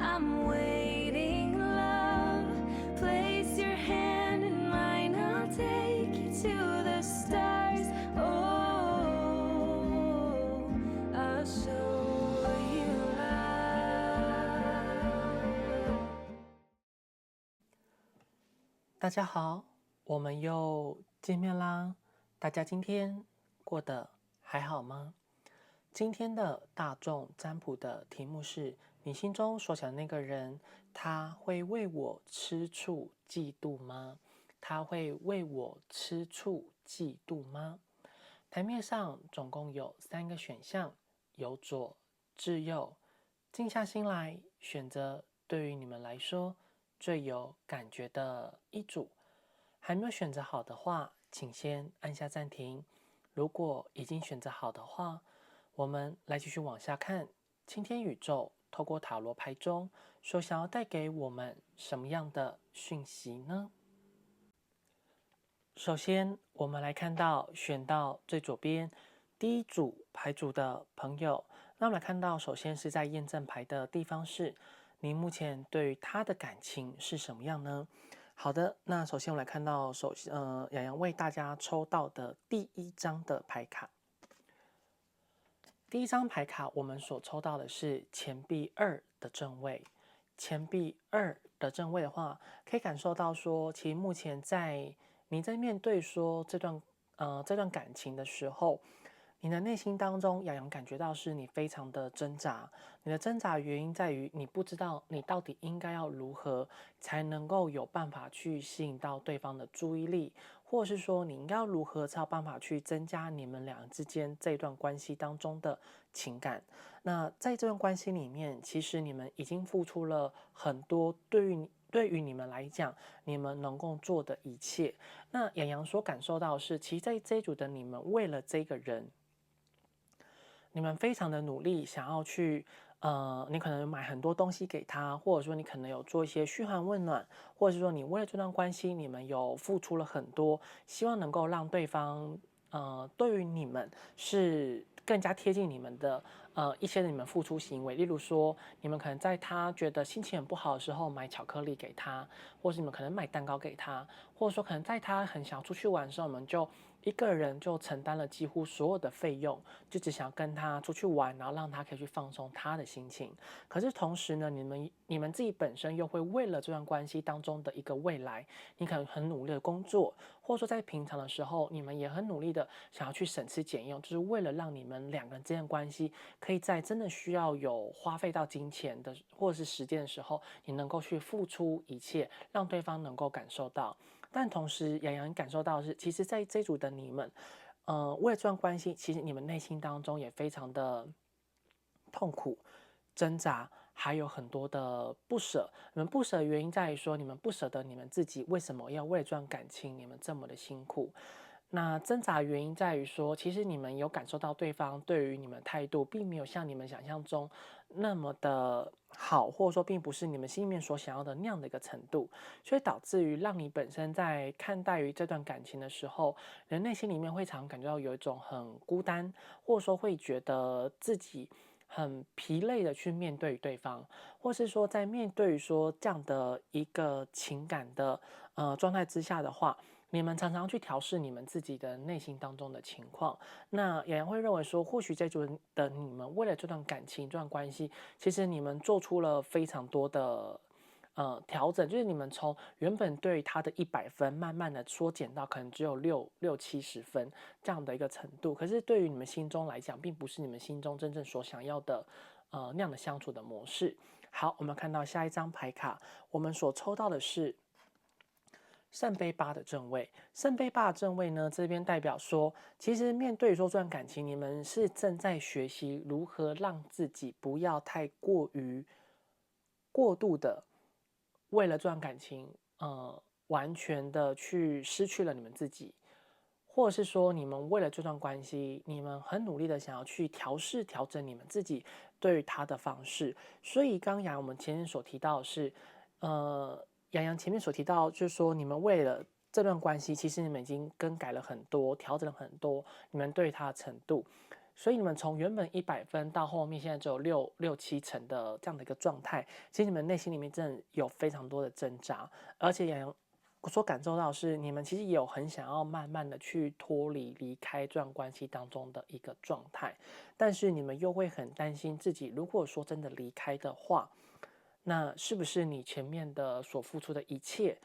I'm waiting, love. Place your hand in mine, I'll take you to the stars. Oh, I'll show you love. 大家好，我们又见面啦！大家今天过得还好吗？今天的大众占卜的题目是：你心中所想的那个人，他会为我吃醋嫉妒吗？他会为我吃醋嫉妒吗？台面上总共有3个选项，由左至右，静下心来选择对于你们来说最有感觉的一组。还没有选择好的话，请先按下暂停。如果已经选择好的话，我们来继续往下看。今天宇宙透过塔罗牌中所想要带给我们什么样的讯息呢？首先，我们来看到选到最左边第一组牌组的朋友，那我们来看到，首先是在验证牌的地方是，您目前对于他的感情是什么样呢？好的，那首先我们来看到，洋洋为大家抽到的第一张的牌卡。第一张牌卡，我们所抽到的是钱币2的正位。钱币2的正位的话，可以感受到说，其实目前你在面对说这段感情的时候，你的内心当中，洋洋感觉到是你非常的挣扎。你的挣扎原因在于你不知道你到底应该要如何才能够有办法去吸引到对方的注意力，或者是说你应该要如何才有办法去增加你们俩之间这段关系当中的情感。那在这段关系里面，其实你们已经付出了很多，对于你们来讲，你们能够做的一切。那洋洋所感受到的是，其实在这一组的你们为了这个人，你们非常的努力，想要去，你可能买很多东西给他，或者说你可能有做一些嘘寒问暖，或者是说你为了这段关系，你们有付出了很多，希望能够让对方，对于你们是更加贴近你们的，一些你们付出行为，例如说，你们可能在他觉得心情很不好的时候买巧克力给他，或是你们可能买蛋糕给他，或者说可能在他很想出去玩的时候，我们就一个人就承担了几乎所有的费用，就只想跟他出去玩，然后让他可以去放松他的心情。可是同时呢，你们自己本身又会为了这段关系当中的一个未来，你可能很努力的工作，或者说在平常的时候，你们也很努力的想要去省吃俭用，就是为了让你们两个人之间的关系可以在真的需要有花费到金钱的或者是时间的时候，你能够去付出一切，让对方能够感受到。但同时，洋洋感受到的是，其实在这组的你们，为了这段关系，其实你们内心当中也非常的痛苦、挣扎，还有很多的不舍。你们不舍的原因在于说，你们不舍得你们自己为什么要为了这段感情，你们这么的辛苦。那挣扎的原因在于说，其实你们有感受到对方对于你们的态度，并没有像你们想象中那么的好，或者说并不是你们心里面所想要的那样的一个程度，所以导致于让你本身在看待于这段感情的时候，你的内心里面会常感觉到有一种很孤单，或者说会觉得自己很疲累的去面对对方，或是说在面对于说这样的一个情感的状态之下的话，你们常常去调试你们自己的内心当中的情况。那洋洋会认为说，或许这组的你们为了这段感情、这段关系，其实你们做出了非常多的调整，就是你们从原本对他的100分，慢慢的缩减到可能只有60-70分这样的一个程度。可是对于你们心中来讲，并不是你们心中真正所想要的那样的相处的模式。好，我们看到下一张牌卡，我们所抽到的是圣杯8的正位。圣杯8的正位呢，这边代表说，其实面对说这段感情，你们是正在学习如何让自己不要太过度的为了这段感情，完全的去失去了你们自己，或者是说你们为了这段关系，你们很努力的想要去调整你们自己对于他的方式。所以刚我们前面所提到的是，洋洋前面所提到，就是说你们为了这段关系，其实你们已经更改了很多，调整了很多你们对他的程度。所以你们从原本100分到后面现在只有6、7成的这样的一个状态，其实你们内心里面真的有非常多的挣扎，而且也我所感受到的是，你们其实也有很想要慢慢的去脱离开这段关系当中的一个状态，但是你们又会很担心自己，如果说真的离开的话，那是不是你前面的所付出的一切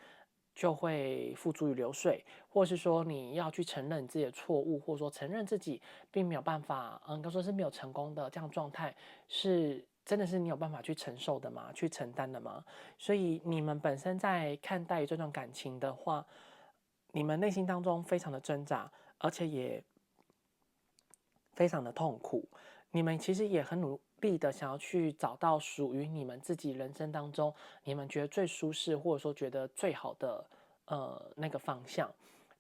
就会付诸于流水，或是说你要去承认你自己的错误，或者说承认自己并没有办法，应该说是没有成功的这样状态，是真的是你有办法去承受的吗？去承担的吗？所以你们本身在看待这段感情的话，你们内心当中非常的挣扎，而且也非常的痛苦。你们其实也很努力的想要去找到属于你们自己人生当中，你们觉得最舒适或者说觉得最好的那个方向。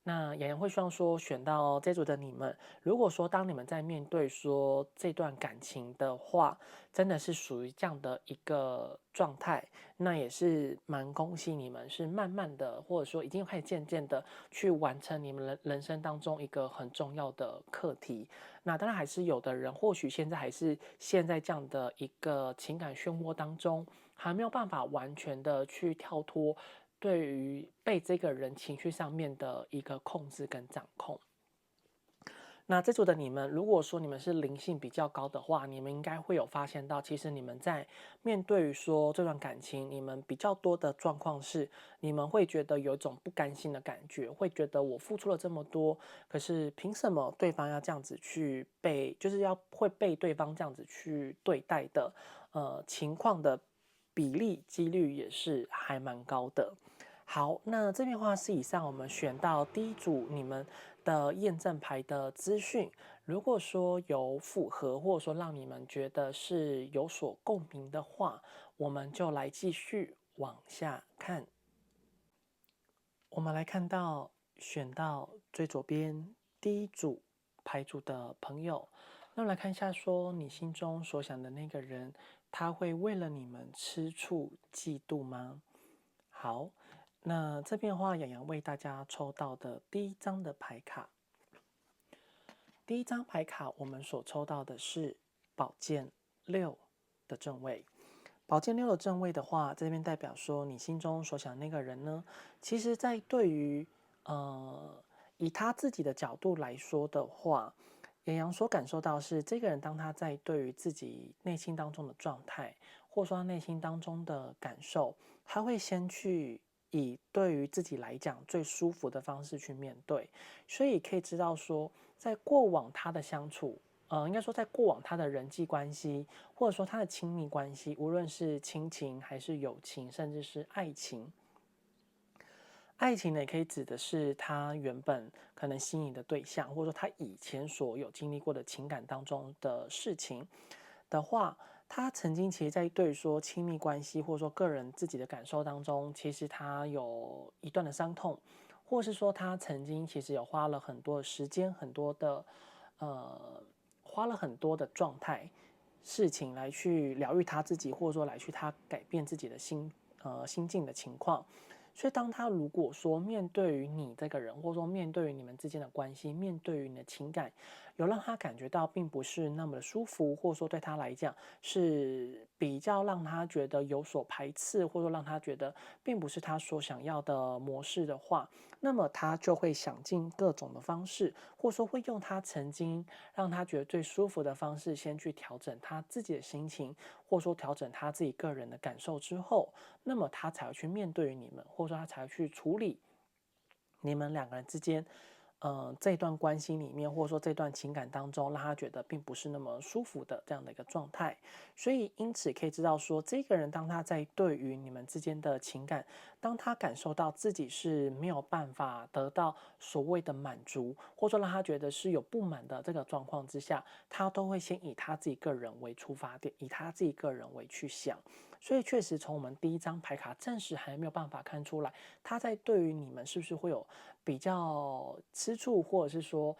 那洋洋会希望说，选到这组的你们，如果说当你们在面对说这段感情的话，真的是属于这样的一个状态，那也是蛮恭喜你们，是慢慢的或者说已经开始渐渐的去完成你们人生当中一个很重要的课题。那当然还是有的人，或许现在还是陷在这样的一个情感漩涡当中，还没有办法完全的去跳脱对于被这个人情绪上面的一个控制跟掌控。那这组的你们，如果说你们是灵性比较高的话，你们应该会有发现到，其实你们在面对于说这段感情，你们比较多的状况是，你们会觉得有一种不甘心的感觉，会觉得我付出了这么多，可是凭什么对方要这样子去被，就是会被对方这样子去对待的，情况的比例几率也是还蛮高的。好，那这边的话是以上我们选到第一组你们的验证牌的资讯，如果说有符合，或者说让你们觉得是有所共鸣的话，我们就来继续往下看。我们来看到选到最左边第一组牌组的朋友，那我们来看一下，说你心中所想的那个人，他会为了你们吃醋嫉妒吗？好，那这边的话，洋洋为大家抽到的第一张的牌卡，第一张牌卡我们所抽到的是宝剑6的正位。宝剑6的正位的话，在这边代表说你心中所想的那个人呢，其实在对于以他自己的角度来说的话，洋洋所感受到是这个人当他在对于自己内心当中的状态，或者说他内心当中的感受，他会先去以对于自己来讲最舒服的方式去面对，所以可以知道说，在过往他的相处，应该说在过往他的人际关系，或者说他的亲密关系，无论是亲情还是友情，甚至是爱情。爱情呢，也可以指的是他原本可能心仪的对象，或者说他以前所有经历过的情感当中的事情的话，他曾经其实在对说亲密关系，或者说个人自己的感受当中，其实他有一段的伤痛，或是说他曾经其实有花了很多的时间，花了很多的状态事情来去疗愈他自己，或者说来去他改变自己的心境的情况。所以，当他如果说面对于你这个人，或者说面对于你们之间的关系，面对于你的情感，有让他感觉到并不是那么的舒服，或者说对他来讲是比较让他觉得有所排斥，或者说让他觉得并不是他所想要的模式的话，那么他就会想尽各种的方式，或者说会用他曾经让他觉得最舒服的方式，先去调整他自己的心情，或者说调整他自己个人的感受之后，那么他才会去面对你们，或者说他才会去处理你们两个人之间，这段关系里面，或者说这段情感当中，让他觉得并不是那么舒服的这样的一个状态。所以，因此可以知道说，这个人当他在对于你们之间的情感，当他感受到自己是没有办法得到所谓的满足，或者说让他觉得是有不满的这个状况之下，他都会先以他自己个人为出发点，以他自己个人为去想。所以确实从我们第一张牌卡暂时还没有办法看出来，他在对于你们是不是会有比较吃醋，或者是说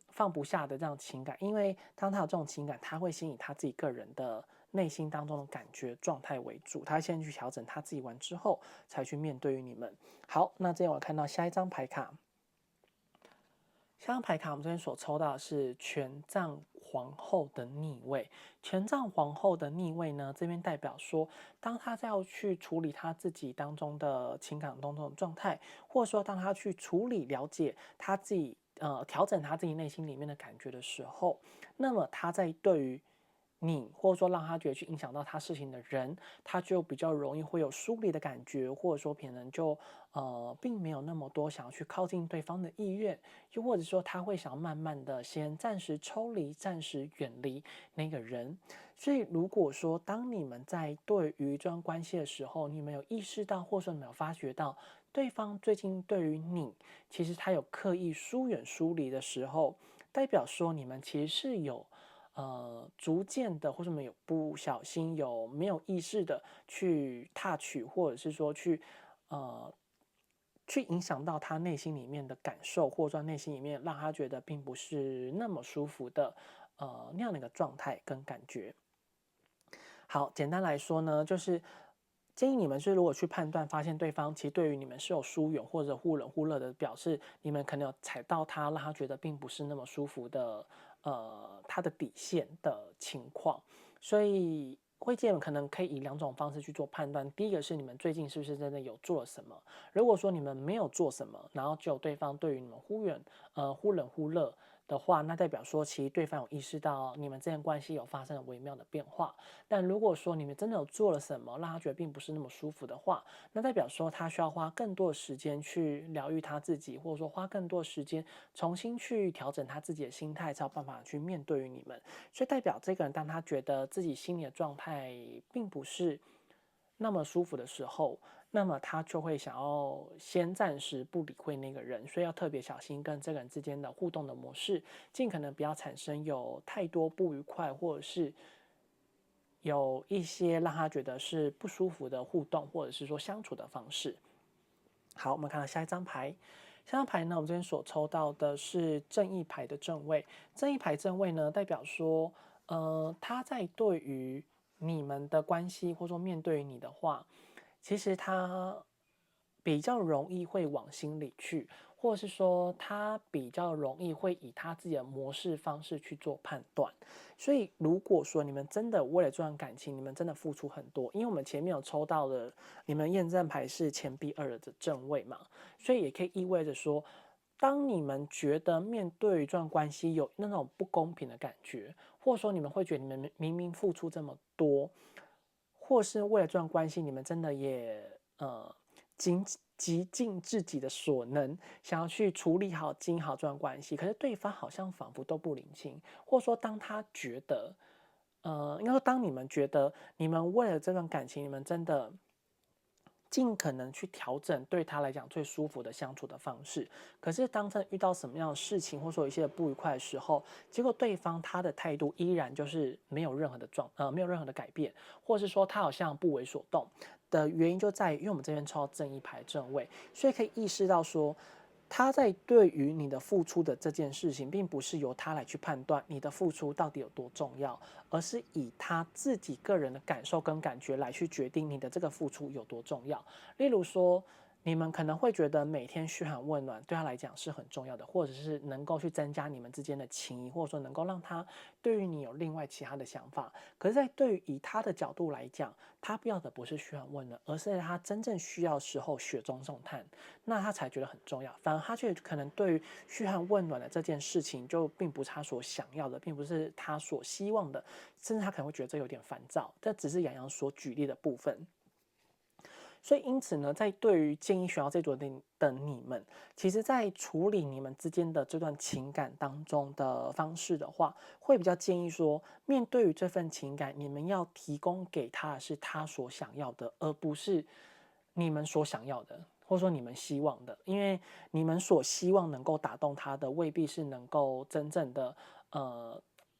放不下的这样情感。因为当他有这种情感，他会先以他自己个人的内心当中的感觉状态为主，他先去调整他自己完之后，才去面对于你们。好，那这样我看到下一张牌卡，下张牌卡我们这边所抽到的是权杖皇后的逆位。权杖皇后的逆位呢，这边代表说，当他在要去处理他自己当中的情感当中的状态，或者说当他去处理了解他自己调整他自己内心里面的感觉的时候，那么他在对于你，或者说让他觉得去影响到他事情的人，他就比较容易会有疏离的感觉，或者说可能就并没有那么多想要去靠近对方的意愿，又或者说他会想慢慢的先暂时抽离、暂时远离那个人。所以如果说当你们在对于这段关系的时候，你们有意识到，或者说你们有发觉到对方最近对于你，其实他有刻意疏远、疏离的时候，代表说你们其实是有。逐渐的，或者有不小心、有没有意识的去踏取，或者是说去影响到他内心里面的感受，或者说内心里面让他觉得并不是那么舒服的那样的一个状态跟感觉。好，简单来说呢，就是建议你们是如果去判断发现对方其实对于你们是有疏远或者忽冷忽热的表示，你们可能有踩到他，让他觉得并不是那么舒服的他的底线的情况，所以会建议可能可以以两种方式去做判断。第一个是你们最近是不是真的有做了什么，如果说你们没有做什么，然后只有对方对于你们忽冷忽热的话，那代表说其实对方有意识到你们之间关系有发生了微妙的变化。但如果说你们真的有做了什么，让他觉得并不是那么舒服的话，那代表说他需要花更多的时间去疗愈他自己，或者说花更多的时间重新去调整他自己的心态，才有办法去面对于你们。所以代表这个人，当他觉得自己心里的状态并不是那么舒服的时候，那么他就会想要先暂时不理会那个人，所以要特别小心跟这个人之间的互动的模式，尽可能不要产生有太多不愉快，或者是有一些让他觉得是不舒服的互动，或者是说相处的方式。好，我们看到下一张牌。下张牌呢，我们这边所抽到的是正义牌的正位。正义牌正位呢，代表说，他在对于你们的关系，或者说面对于你的话，其实他比较容易会往心里去，或者是说他比较容易会以他自己的模式方式去做判断。所以如果说你们真的为了这段感情，你们真的付出很多，因为我们前面有抽到的，你们验证牌是钱币2的正位嘛，所以也可以意味着说，当你们觉得面对一段关系有那种不公平的感觉，或者说你们会觉得你们明明付出这么多，或是为了这段关系，你们真的也极尽自己的所能，想要去处理好、经营好这段关系，可是对方好像仿佛都不领情，或者说当他觉得，应该说当你们觉得你们为了这段感情，你们真的尽可能去调整对他来讲最舒服的相处的方式。可是当真遇到什么样的事情，或者说有一些不愉快的时候，结果对方他的态度依然就是没有任何的没有任何的改变，或是说他好像不为所动的原因就在于，因为我们这边抽到正义牌正位，所以可以意识到说，他在对于你的付出的这件事情，并不是由他来去判断你的付出到底有多重要，而是以他自己个人的感受跟感觉来去决定你的这个付出有多重要。例如说，你们可能会觉得每天嘘寒问暖对他来讲是很重要的，或者是能够去增加你们之间的情谊，或者说能够让他对于你有另外其他的想法。可是，在对于以他的角度来讲，他不要的不是嘘寒问暖，而是在他真正需要的时候雪中送炭，那他才觉得很重要。反而他却可能对于嘘寒问暖的这件事情，就并不是他所想要的，并不是他所希望的，甚至他可能会觉得这有点烦躁。这只是洋洋所举例的部分。所以，因此呢，在对于建议学校这组的你们，其实在处理你们之间的这段情感当中的方式的话，会比较建议说，面对于这份情感，你们要提供给他的是他所想要的，而不是你们所想要的，或者说你们希望的，因为你们所希望能够打动他的，未必是能够真正的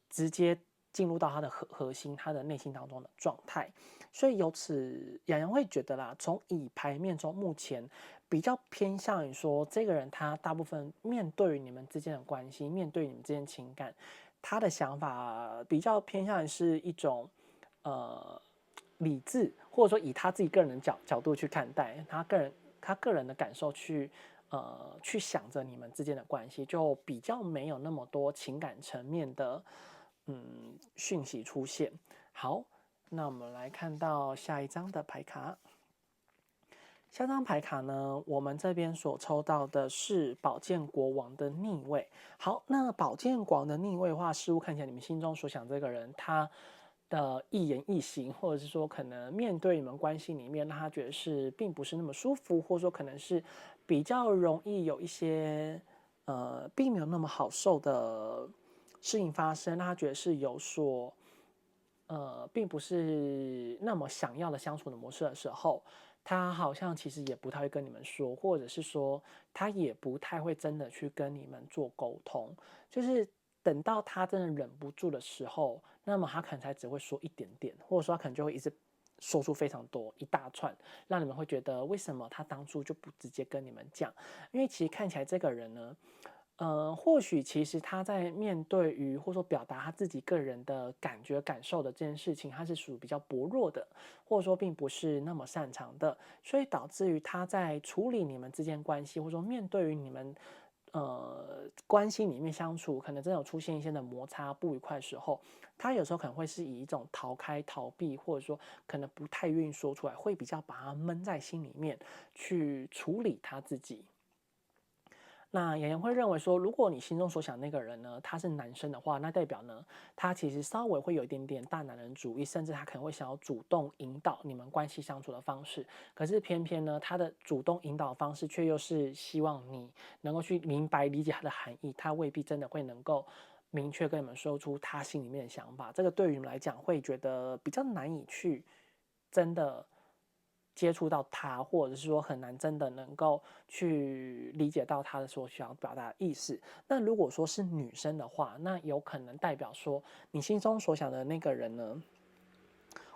直接进入到他的核心，他的内心当中的状态。所以由此，洋洋会觉得啦，从以牌面中目前比较偏向于说，这个人他大部分面对于你们之间的关系，面对你们之间的情感，他的想法比较偏向于是一种理智，或者说以他自己个人的角度去看待，他个人的感受去去想着你们之间的关系，就比较没有那么多情感层面的讯息出现。好，那我们来看到下一张的牌卡。下张牌卡呢，我们这边所抽到的是宝剑国王的逆位。好，那宝剑国王的逆位的话，似乎看起来你们心中所想这个人，他的一言一行，或者是说可能面对你们关系里面，让他觉得是并不是那么舒服，或者说可能是比较容易有一些并没有那么好受的事情发生，让他觉得是有所并不是那么想要的相处的模式的时候，他好像其实也不太会跟你们说，或者是说他也不太会真的去跟你们做沟通，就是等到他真的忍不住的时候，那么他可能才只会说一点点，或者说他可能就会一直说出非常多一大串，让你们会觉得为什么他当初就不直接跟你们讲？因为其实看起来这个人呢。或许其实他在面对于或者说表达他自己个人的感觉感受的这件事情，他是属于比较薄弱的，或者说并不是那么擅长的，所以导致于他在处理你们之间关系，或者说面对于你们关系里面相处，可能真的有出现一些的摩擦不愉快的时候，他有时候可能会是以一种逃开、逃避，或者说可能不太愿意说出来，会比较把它闷在心里面去处理他自己。那妍妍会认为说，如果你心中所想那个人呢，他是男生的话，那代表呢，他其实稍微会有一点点大男人主义，甚至他可能会想要主动引导你们关系相处的方式。可是偏偏呢，他的主动引导方式却又是希望你能够去明白理解他的含义，他未必真的会能够明确跟你们说出他心里面的想法。这个对于你们来讲会觉得比较难以去真的接触到他，或者是说很难真的能够去理解到他的所想要表达的意思。那如果说是女生的话，那有可能代表说你心中所想的那个人呢，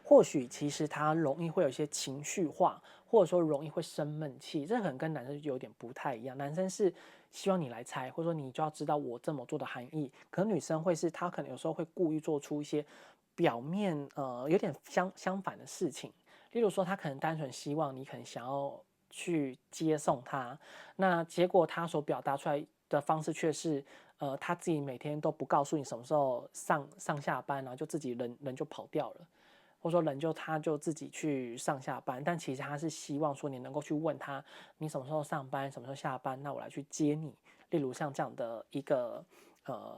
或许其实他容易会有一些情绪化，或者说容易会生闷气，这可能跟男生有点不太一样。男生是希望你来猜，或者说你就要知道我这么做的含义，可能女生会是她可能有时候会故意做出一些表面有点相反的事情。例如说，他可能单纯希望你可能想要去接送他，那结果他所表达出来的方式却是，他自己每天都不告诉你什么时候上下班，然后就自己人就跑掉了，或者说他就自己去上下班，但其实他是希望说你能够去问他，你什么时候上班，什么时候下班，那我来去接你。例如像这样的一个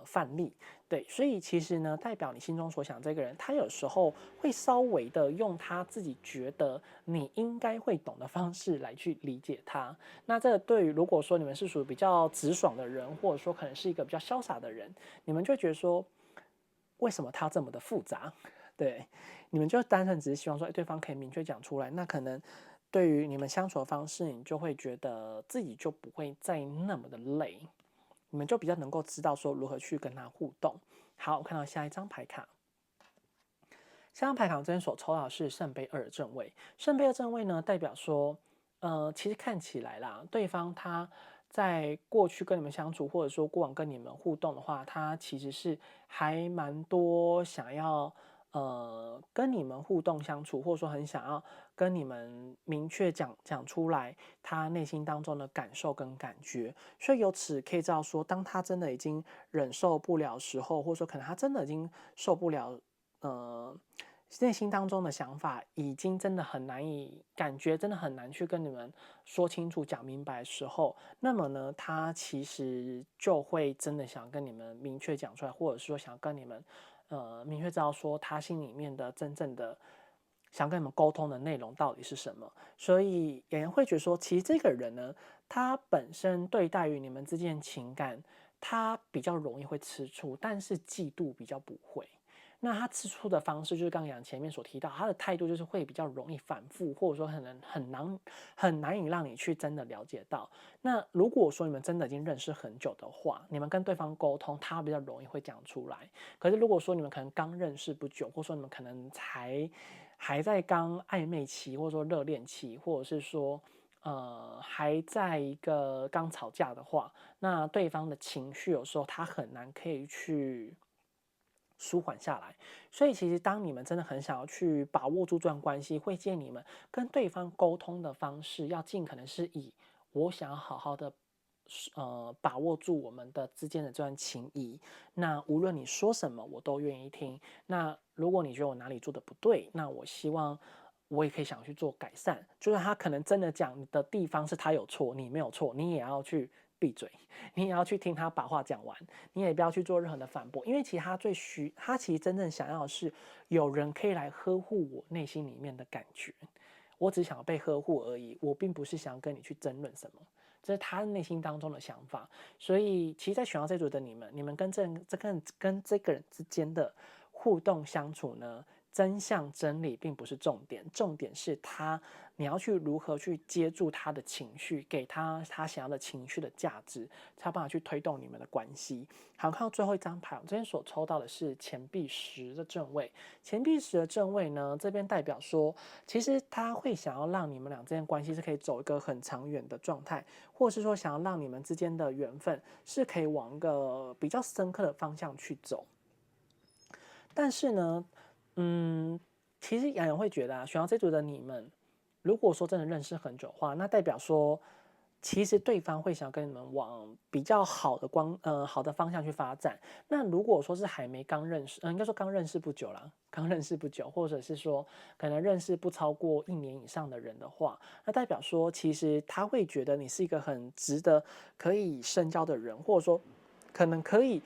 范例，对，所以其实呢，代表你心中所想这个人，他有时候会稍微的用他自己觉得你应该会懂的方式来去理解他。那这个对于如果说你们是属于比较直爽的人，或者说可能是一个比较潇洒的人，你们就会觉得说，为什么他这么的复杂？对，你们就单纯只是希望说，对方可以明确讲出来，那可能对于你们相处的方式，你就会觉得自己就不会再那么的累。你们就比较能够知道说如何去跟他互动。好，我看到下一张牌卡，下张牌卡我这边所抽到的是圣杯二的正位。圣杯二正位呢，代表说，其实看起来啦，对方他在过去跟你们相处，或者说过往跟你们互动的话，他其实是还蛮多想要跟你们互动相处，或者说很想要跟你们明确讲出来他内心当中的感受跟感觉，所以由此可以知道说，当他真的已经忍受不了时候，或者说可能他真的已经受不了，内心当中的想法已经真的很难以感觉，真的很难去跟你们说清楚、讲明白的时候，那么呢，他其实就会真的想跟你们明确讲出来，或者说想跟你们明确知道说他心里面的真正的想跟你们沟通的内容到底是什么。所以有人会觉得说，其实这个人呢，他本身对待于你们之间情感，他比较容易会吃醋，但是嫉妒比较不会。那他吃醋的方式，就是刚刚前面所提到，他的态度就是会比较容易反复，或者说可能很难以让你去真的了解到。那如果说你们真的已经认识很久的话，你们跟对方沟通，他比较容易会讲出来。可是如果说你们可能刚认识不久，或者说你们可能还在刚暧昧期，或者说热恋期，或者是说还在一个刚吵架的话，那对方的情绪有时候他很难可以去舒缓下来。所以其实当你们真的很想要去把握住这段关系，会建议你们跟对方沟通的方式要尽可能是以我想要好好的把握住我们的之间的这段情谊。那无论你说什么，我都愿意听。那如果你觉得我哪里做的不对，那我希望我也可以想去做改善。就是他可能真的讲的地方是他有错，你没有错，你也要去闭嘴，你也要去听他把话讲完，你也不要去做任何的反驳，因为其实他其实真正想要的是有人可以来呵护我内心里面的感觉。我只想要被呵护而已，我并不是想要跟你去争论什么，这是他内心当中的想法。所以，其实，在选到这组的你们跟这个人之间的互动相处呢，真相真理并不是重点，重点是你要去如何去接住他的情绪，给他想要的情绪的价值，才有办法去推动你们的关系。好，看到最后一张牌，我这边所抽到的是钱币10的正位。钱币10的正位呢，这边代表说，其实他会想要让你们俩之间关系是可以走一个很长远的状态，或者是说想要让你们之间的缘分是可以往一个比较深刻的方向去走。但是呢，其实洋洋会觉得选到这组的你们，如果说真的认识很久的话，那代表说，其实对方会想跟你们往比较好的好的方向去发展。那如果说是还没刚认识，应该说刚认识不久啦，刚认识不久，或者是说可能认识不超过1年以上的人的话，那代表说其实他会觉得你是一个很值得可以深交的人，或者说可能可以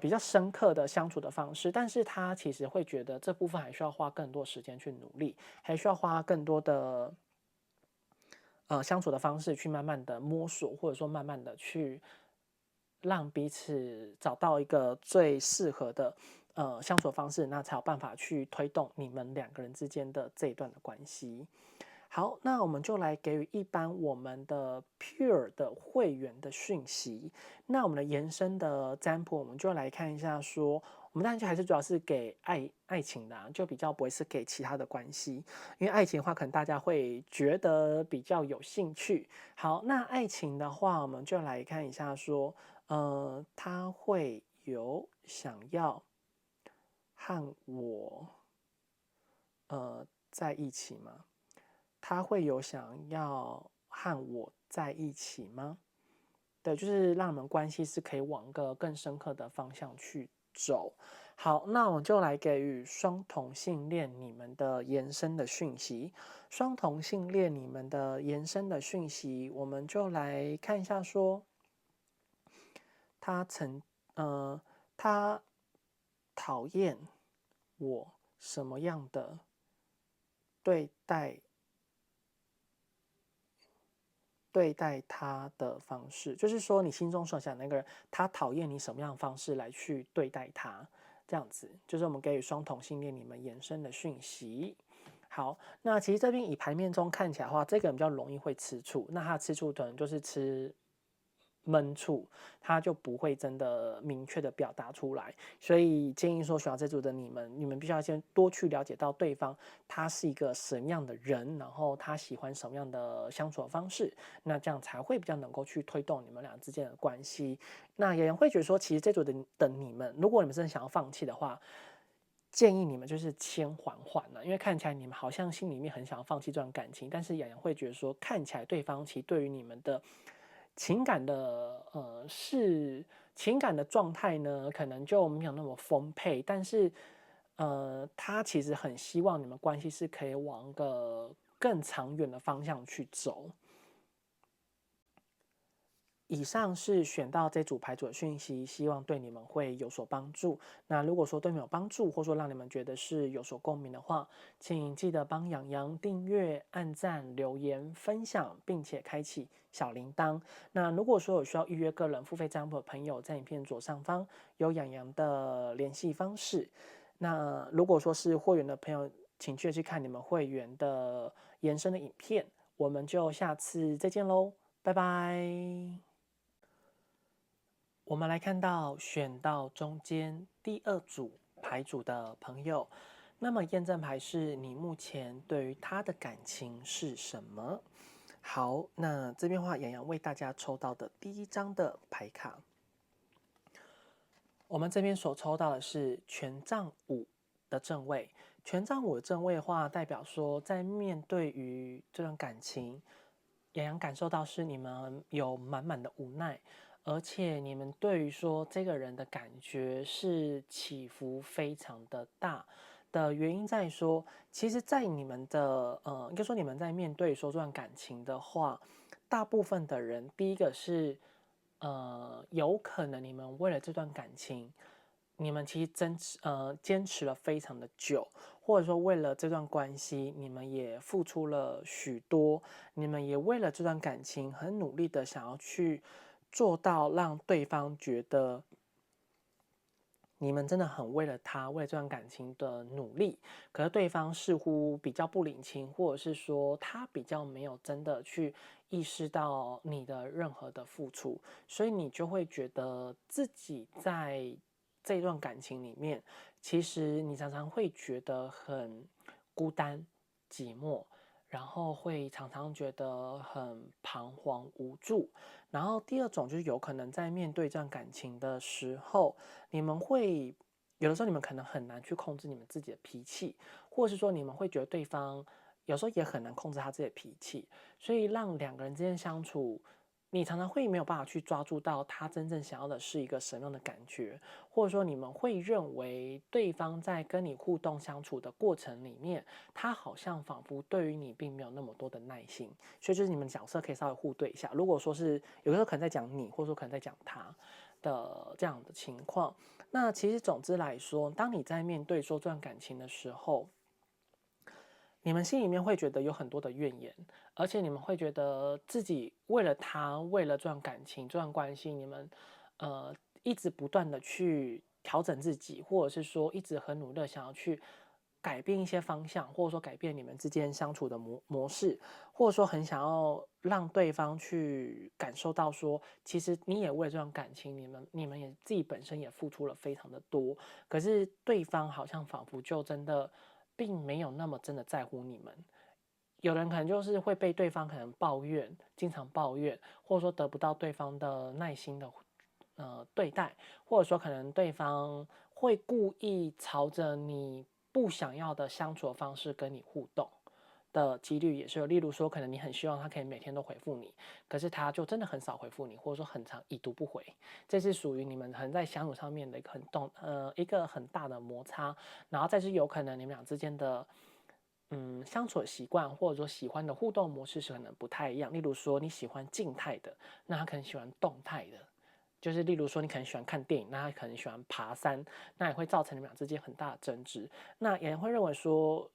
比较深刻的相处的方式，但是他其实会觉得这部分还需要花更多时间去努力，还需要花更多的相处的方式去慢慢的摸索，或者说慢慢的去让彼此找到一个最适合的相处的方式，那才有办法去推动你们2个人之间的这一段的关系。好，那我们就来给予一般我们的 Pure 的会员的讯息。那我们的延伸的占卜，我们就来看一下说，我们当然就还是主要是给爱情的就比较不会是给其他的关系，因为爱情的话，可能大家会觉得比较有兴趣。好，那爱情的话，我们就来看一下说，他会有想要和我在一起吗？他会有想要和我在一起吗？对，就是让你们关系是可以往一个更深刻的方向去走。好，那我就来给予双同性恋你们的延伸的讯息。双同性恋你们的延伸的讯息，我们就来看一下说，他他讨厌我什么样的对待他的方式，就是说你心中所想那个人，他讨厌你什么样的方式来去对待他，这样子就是我们给予双同性恋你们延伸的讯息。好，那其实这边以牌面中看起来的话，这个人比较容易会吃醋，那他吃醋可能就是吃闷醋，他就不会真的明确的表达出来。所以建议说，选到这组的你们必须要先多去了解到对方他是一个什么样的人，然后他喜欢什么样的相处的方式，那这样才会比较能够去推动你们俩之间的关系。那有人会觉得说，其实这组的你们，如果你们真的想要放弃的话，建议你们就是先缓缓了，因为看起来你们好像心里面很想要放弃这段感情，但是洋洋会觉得说，看起来对方其实对于你们的情感的情感的状态呢，可能就没有那么丰沛，但是他其实很希望你们关系是可以往一个更长远的方向去走。以上是选到这组牌组的讯息，希望对你们会有所帮助。那如果说对你们有帮助，或者说让你们觉得是有所共鸣的话，请记得帮洋洋订阅、按赞、留言、分享，并且开启小铃铛。那如果说有需要预约个人付费占卜的朋友，在影片左上方有洋洋的联系方式。那如果说是会员的朋友，请记得去看你们会员的延伸的影片。我们就下次再见喽，拜拜。我们来看到选到中间第2组牌组的朋友，那么验证牌是你目前对于他的感情是什么？好，那这边的话，洋洋为大家抽到的第1张的牌卡，我们这边所抽到的是权杖5的正位。权杖5的正位的话，代表说在面对于这段感情，洋洋感受到是你们有满满的无奈，而且你们对于说这个人的感觉是起伏非常的大的原因在于说，其实，在你们的应该说你们在面对说这段感情的话，大部分的人，第一个是有可能你们为了这段感情，你们其实坚持了非常的久，或者说为了这段关系，你们也付出了许多，你们也为了这段感情很努力的想要去做到让对方觉得你们真的很为了他，为了这段感情的努力，可是对方似乎比较不领情，或者是说他比较没有真的去意识到你的任何的付出，所以你就会觉得自己在这段感情里面，其实你常常会觉得很孤单、寂寞，然后会常常觉得很彷徨无助。然后第二种就是有可能在面对这段感情的时候，你们会有的时候你们可能很难去控制你们自己的脾气，或者是说你们会觉得对方有时候也很难控制他自己的脾气，所以让两个人之间相处，你常常会没有办法去抓住到他真正想要的是一个什么样的感觉，或者说你们会认为对方在跟你互动相处的过程里面，他好像仿佛对于你并没有那么多的耐心，所以就是你们角色可以稍微互对一下。如果说是有的时候可能在讲你，或者说可能在讲他的这样的情况，那其实总之来说，当你在面对说这段感情的时候，你们心里面会觉得有很多的怨言，而且你们会觉得自己为了他，为了这段感情、这段关系，你们呃一直不断的去调整自己，或者是说一直很努力的想要去改变一些方向，或者说改变你们之间相处的模式，或者说很想要让对方去感受到说，其实你也为了这段感情，你们也自己本身也付出了非常的多，可是对方好像仿佛就真的并没有那么真的在乎你们。有人可能就是会被对方可能抱怨，经常抱怨，或者说得不到对方的耐心的对待，或者说可能对方会故意朝着你不想要的相处的方式跟你互动的几率也是有。例如说，可能你很希望他可以每天都回复你，可是他就真的很少回复你，或者说很长已读不回，这是属于你们可能在相处上面的一个很大的摩擦，然后再是有可能你们俩之间的。相处的习惯或者说喜欢的互动模式是可能不太一样。例如说你喜欢静态的，那他可能喜欢动态的。就是例如说你可能喜欢看电影，那他可能喜欢爬山，那也会造成你们俩之间很大的争执。那有人会认为说，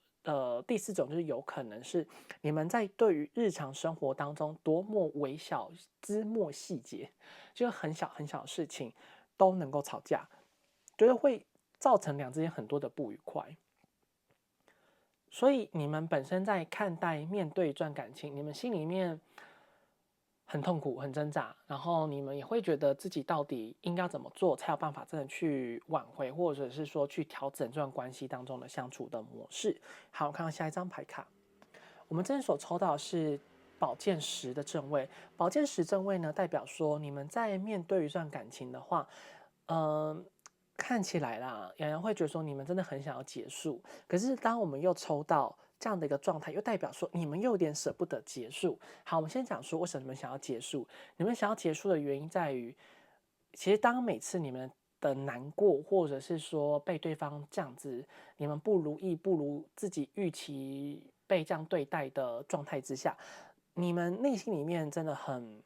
第四种就是有可能是你们在对于日常生活当中多么微小、枝末细节，就是很小很小的事情都能够吵架，就是会造成两之间很多的不愉快。所以你们本身在看待面对一段感情，你们心里面很痛苦、很挣扎，然后你们也会觉得自己到底应该怎么做才有办法真的去挽回，或者是说去调整这段关系当中的相处的模式。好，看到下一张牌卡，我们这边所抽到的是宝剑十的正位。宝剑十正位呢，代表说你们在面对一段感情的话，看起来啦，洋洋会觉得说你们真的很想要结束，可是当我们又抽到这样的一个状态，又代表说你们又有点舍不得结束。好，我们先讲说为什么你们想要结束。你们想要结束的原因在于，其实当每次你们的难过，或者是说被对方这样子，你们不如意、不如自己预期被这样对待的状态之下，你们内心里面真的很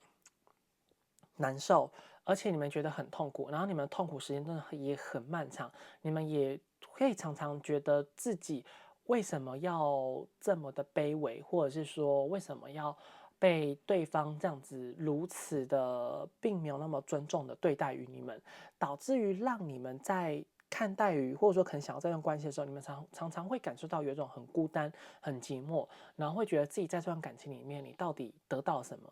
难受，而且你们觉得很痛苦，然后你们的痛苦时间真的也很漫长，你们也会常常觉得自己为什么要这么的卑微，或者是说为什么要被对方这样子如此的并没有那么尊重的对待于你们，导致于让你们在看待于或者说可能想要这段关系的时候，你们常常会感受到有一种很孤单、很寂寞，然后会觉得自己在这段感情里面，你到底得到什么？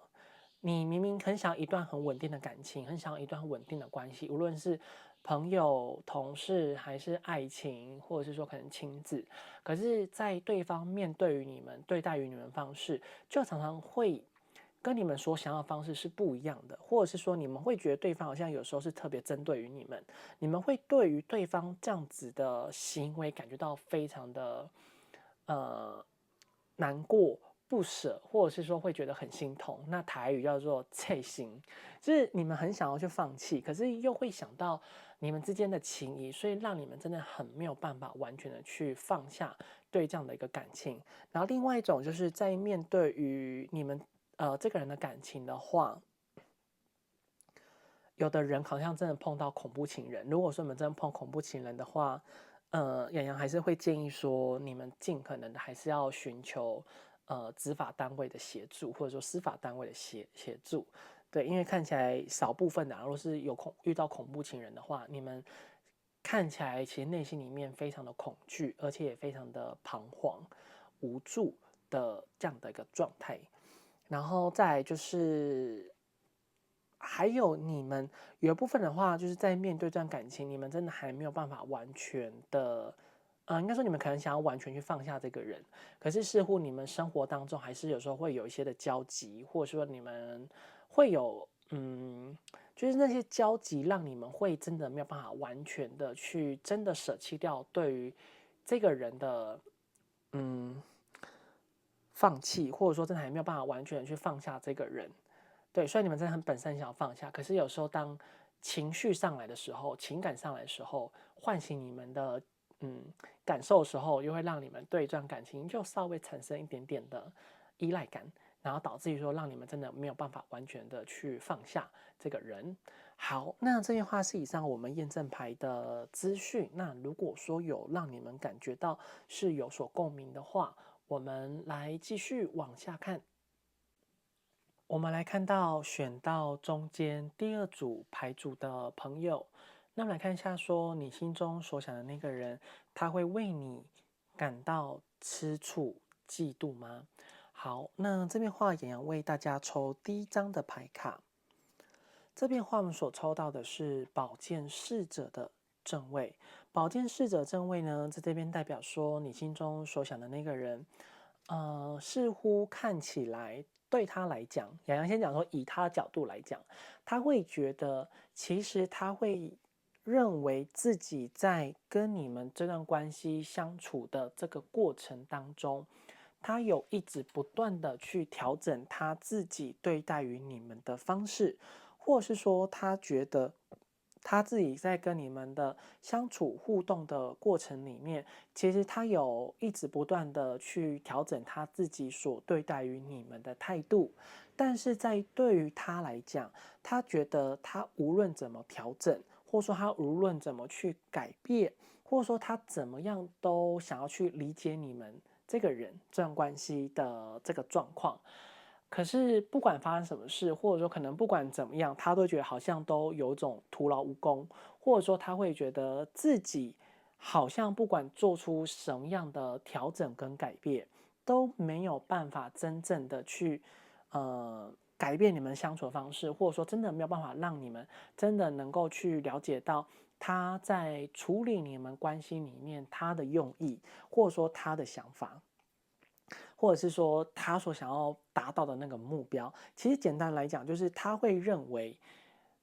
你明明很想一段很稳定的感情，很想一段很稳定的关系，无论是朋友、同事，还是爱情，或者是说可能亲子，可是，在对方面对于你们、对待于你们方式，就常常会跟你们所想要的方式是不一样的，或者是说你们会觉得对方好像有时候是特别针对于你们，你们会对于对方这样子的行为感觉到非常的呃难过，不舍，或者是说会觉得很心痛。那台语叫做脆心，就是你们很想要去放弃，可是又会想到你们之间的情谊，所以让你们真的很没有办法完全的去放下对这样的一个感情。然后另外一种就是在面对于你们这个人的感情的话，有的人好像真的碰到恐怖情人。如果说你们真的碰恐怖情人的话，洋洋还是会建议说，你们尽可能的还是要寻求执法单位的协助，或者说司法单位的协助。对，因为看起来少部分的，如果是遇到恐怖情人的话，你们看起来其实内心里面非常的恐惧，而且也非常的彷徨、无助的这样的一个状态。然后再来就是还有你们有一部分的话，就是在面对这段感情，你们真的还没有办法完全的，应该说你们可能想要完全去放下这个人，可是似乎你们生活当中还是有时候会有一些的交集，或者说你们会有，就是那些交集让你们会真的没有办法完全的去真的舍弃掉对于这个人的，放弃，或者说真的还没有办法完全的去放下这个人。对，虽然你们真的很本身想要放下，可是有时候当情绪上来的时候，情感上来的时候，唤醒你们的感受的时候，又会让你们对这段感情就稍微产生一点点的依赖感，然后导致于说让你们真的没有办法完全的去放下这个人。好，那这些话是以上我们验证牌的资讯。那如果说有让你们感觉到是有所共鸣的话，我们来继续往下看。我们来看到选到中间第二组牌组的朋友，那么来看一下，说你心中所想的那个人，他会为你感到吃醋、嫉妒吗？好，那这边话也要为大家抽第一张的牌卡。这边话我们所抽到的是宝剑侍者的正位。宝剑侍者正位呢，在这边代表说你心中所想的那个人，似乎看起来对他来讲，洋洋先讲说，以他的角度来讲，他会觉得其实他会认为自己在跟你们这段关系相处的这个过程当中，他有一直不断的去调整他自己对待于你们的方式，或是说他觉得他自己在跟你们的相处互动的过程里面，其实他有一直不断的去调整他自己所对待于你们的态度，但是在对于他来讲，他觉得他无论怎么调整，或者说他无论怎么去改变，或者说他怎么样都想要去理解你们这个人这段关系的这个状况。可是不管发生什么事，或者说可能不管怎么样，他都觉得好像都有种徒劳无功，或者说他会觉得自己好像不管做出什么样的调整跟改变，都没有办法真正的去改变你们相处的方式，或者说真的没有办法让你们真的能够去了解到他在处理你们关系里面他的用意，或者说他的想法。或者是说他所想要达到的那个目标，其实简单来讲，就是他会认为，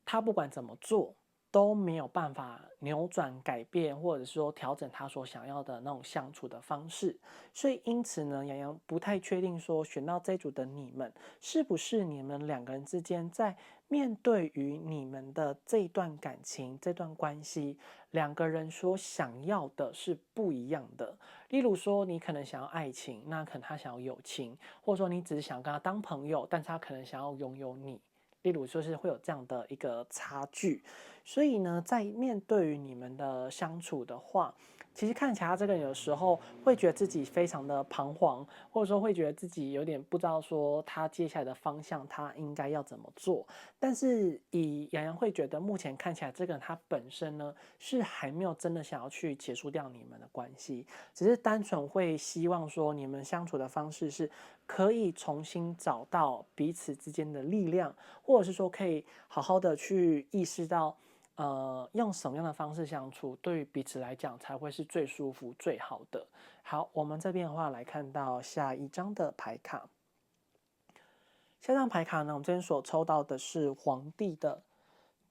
他不管怎么做都没有办法扭转、改变，或者说调整他所想要的那种相处的方式。所以因此呢，洋洋不太确定说选到这一组的你们，是不是你们两个人之间在面对于你们的这段感情、这段关系，两个人所想要的是不一样的。例如说，你可能想要爱情，那可能他想要友情，或者说你只是想跟他当朋友，但是他可能想要拥有你。例如说是会有这样的一个差距，所以呢，在面对于你们的相处的话，其实看起来他这个人有时候会觉得自己非常的彷徨，或者说会觉得自己有点不知道说他接下来的方向他应该要怎么做。但是以洋洋会觉得目前看起来这个人他本身呢是还没有真的想要去结束掉你们的关系，只是单纯会希望说你们相处的方式是可以重新找到彼此之间的力量，或者是说可以好好的去意识到用什么样的方式相处，对于彼此来讲才会是最舒服、最好的。好，我们这边的话来看到下一张的牌卡。下张牌卡呢，我们这边所抽到的是皇帝的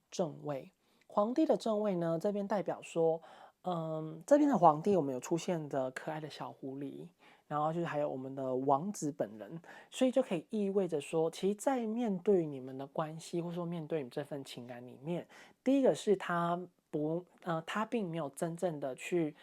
正位。皇帝的正位呢，这边代表说，这边的皇帝我们有出现的可爱的小狐狸。然后就是还有我们的王子本人，所以就可以意味着说，其实，在面对你们的关系，或者说面对你这份情感里面，第一个是他并没有真正的去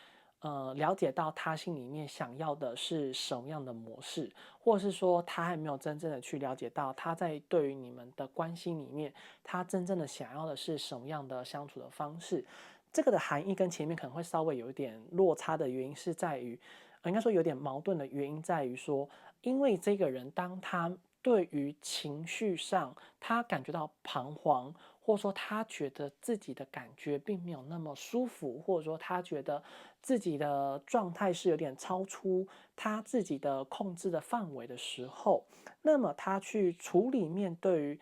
了解到他心里面想要的是什么样的模式，或者是说他还没有真正的去了解到他在对于你们的关系里面，他真正的想要的是什么样的相处的方式。这个的含义跟前面可能会稍微有一点落差的原因是在于，应该说有点矛盾的原因在于说，因为这个人当他对于情绪上他感觉到彷徨，或者说他觉得自己的感觉并没有那么舒服，或者说他觉得自己的状态是有点超出他自己的控制的范围的时候，那么他去处理面对于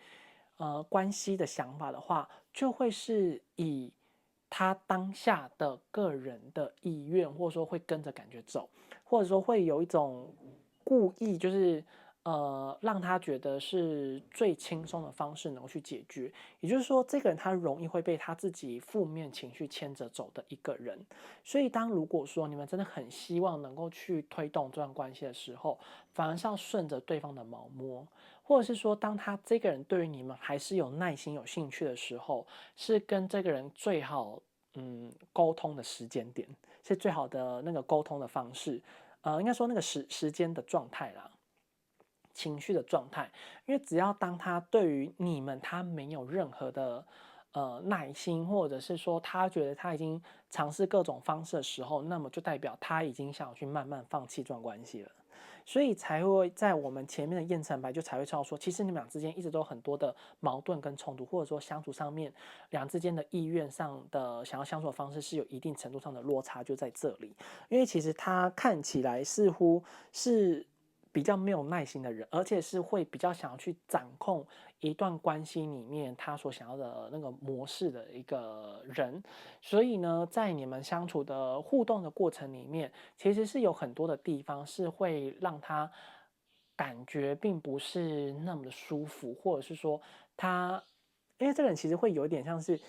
关系的想法的话，就会是以他当下的个人的意愿，或者说会跟着感觉走，或者说会有一种故意，就是让他觉得是最轻松的方式能够去解决。也就是说，这个人他容易会被他自己负面情绪牵着走的一个人。所以，如果说你们真的很希望能够去推动这段关系的时候，反而是要顺着对方的毛摸。或者是说，当他这个人对于你们还是有耐心、有兴趣的时候，是跟这个人最好沟通的时间点，是最好的那个沟通的方式。应该说那个时间的状态啦，情绪的状态。因为只要当他对于你们他没有任何的耐心，或者是说他觉得他已经尝试各种方式的时候，那么就代表他已经想要去慢慢放弃这段关系了。所以才会在我们前面的验证牌就才会知道说，其实你们俩之间一直都有很多的矛盾跟冲突，或者说相处上面两之间的意愿上的想要相处的方式是有一定程度上的落差，就在这里。因为其实他看起来似乎是比较没有耐心的人，而且是会比较想要去掌控一段关系里面他所想要的那个模式的一个人。所以呢，在你们相处的互动的过程里面，其实是有很多的地方是会让他感觉并不是那么的舒服，或者是说他，因为这个人其实会有一点像是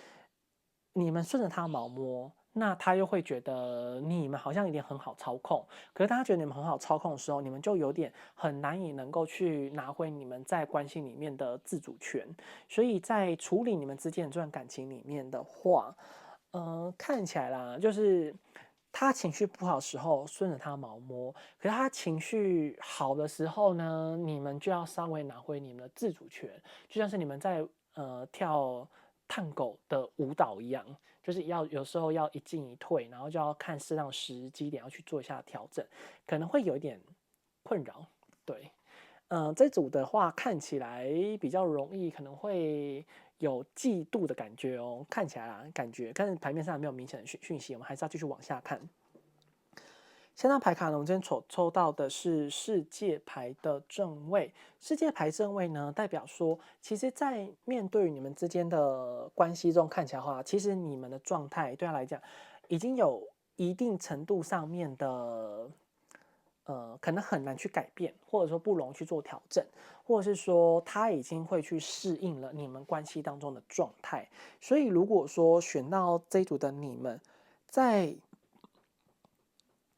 你们顺着他毛摸，那他又会觉得你们好像有点很好操控。可是当他觉得你们很好操控的时候，你们就有点很难以能够去拿回你们在关系里面的自主权。所以在处理你们之间的这段感情里面的话，看起来啦，就是他情绪不好的时候顺着他毛摸，可是他情绪好的时候呢，你们就要稍微拿回你们的自主权，就像是你们在跳探狗的舞蹈一样，就是有时候要一进一退，然后就要看适当时机点要去做一下调整，可能会有一点困扰，对。这组的话看起来比较容易，可能会有嫉妒的感觉哦。看起来啦，感觉，但是牌面上没有明显的讯息，我们还是要继续往下看。下张牌卡呢，我们今天抽到的是世界牌的正位。世界牌正位呢，代表说，其实，在面对你们之间的关系中，看起来的话，其实你们的状态对他来讲，已经有一定程度上面的可能很难去改变，或者说不容易去做调整，或者是说他已经会去适应了你们关系当中的状态。所以如果说选到这一组的你们，在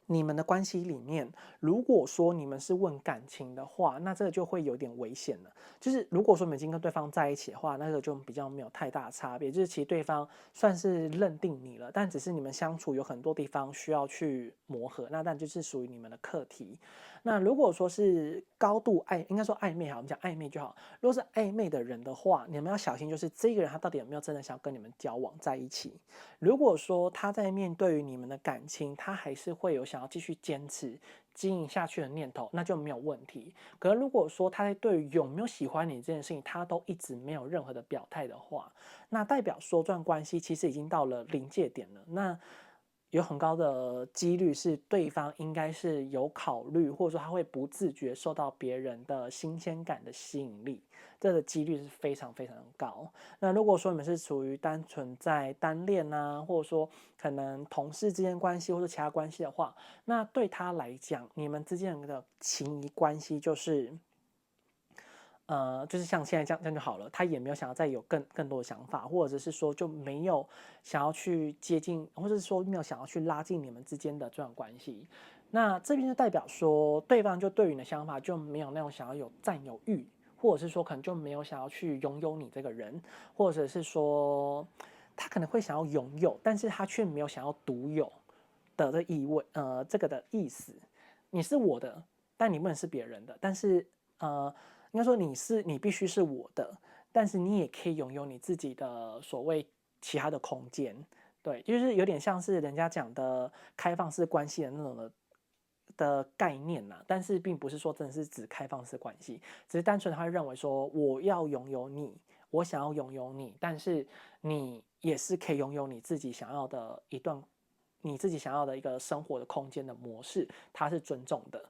你们的关系里面，如果说你们是问感情的话，那这个就会有点危险了。就是如果说你们已经跟对方在一起的话，那个就比较没有太大的差别。就是其实对方算是认定你了，但只是你们相处有很多地方需要去磨合，那但就是属于你们的课题。那如果说是高度应该说暧昧好，我们讲暧昧就好。如果是暧昧的人的话，你们要小心，就是这个人他到底有没有真的想跟你们交往在一起。如果说他在面对于你们的感情，他还是会有想要继续坚持经营下去的念头，那就没有问题。可是如果说他在对于有没有喜欢你这件事情，他都一直没有任何的表态的话，那代表说这段关系其实已经到了临界点了。那有很高的几率是对方应该是有考虑，或者说他会不自觉受到别人的新鲜感的吸引力，这个几率是非常非常高。那如果说你们是处于单纯在单恋啊，或者说可能同事之间关系或者其他关系的话，那对他来讲，你们之间的情谊关系就是像现在这样就好了，他也没有想要再有更多的想法，或者是说就没有想要去接近，或者是说没有想要去拉近你们之间的这段关系。那这边就代表说，对方就对于你的想法就没有那种想要有占有欲，或者是说可能就没有想要去拥有你这个人，或者是说他可能会想要拥有，但是他却没有想要独有的这意味，这个的意思，你是我的，但你不能是别人的，但是应该说你必须是我的，但是你也可以拥有你自己的所谓其他的空间，对，就是有点像是人家讲的开放式关系的那种的概念呐，但是并不是说真的是指开放式关系，只是单纯他会认为说我要拥有你，我想要拥有你，但是你也是可以拥有你自己想要的你自己想要的一个生活的空间的模式，它是尊重的，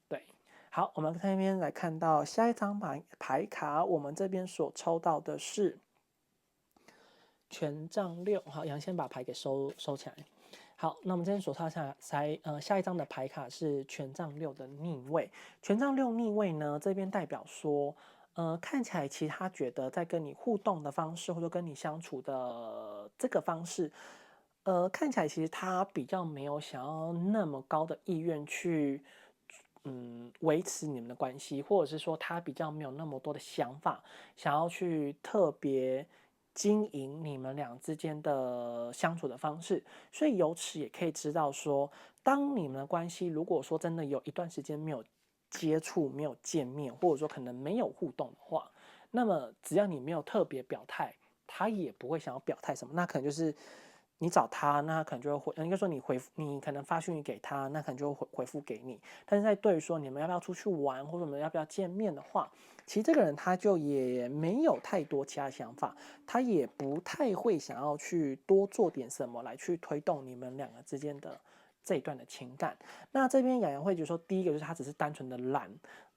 对。好，我们这边来看到下一张牌卡，我们这边所抽到的是权杖六。好，杨先把牌给收起来。好，那我们今天所套下一张的牌卡是权杖六的逆位。权杖六逆位呢，这边代表说，看起来其实他觉得在跟你互动的方式，或者跟你相处的这个方式，看起来其实他比较没有想要那么高的意愿去，维持你们的关系，或者是说他比较没有那么多的想法，想要去特别经营你们俩之间的相处的方式，所以由此也可以知道说，当你们的关系如果说真的有一段时间没有接触、没有见面，或者说可能没有互动的话，那么只要你没有特别表态，他也不会想要表态什么，那可能就是你找他，那可能就会应该说你可能发讯息给他，那可能就会回复给你。但是在对于说你们要不要出去玩，或者我们要不要见面的话，其实这个人他就也没有太多其他想法，他也不太会想要去多做点什么来去推动你们两个之间的这一段的情感。那这边雅阳会觉得说，第一个就是他只是单纯的懒，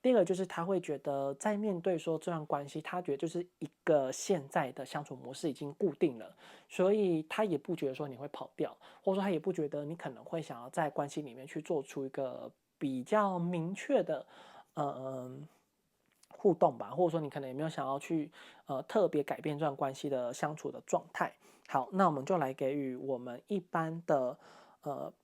第二个就是他会觉得在面对说这段关系，他觉得就是一个现在的相处模式已经固定了，所以他也不觉得说你会跑掉，或者说他也不觉得你可能会想要在关系里面去做出一个比较明确的互动吧，或者说你可能也没有想要去特别改变这段关系的相处的状态。好，那我们就来给予我们一般的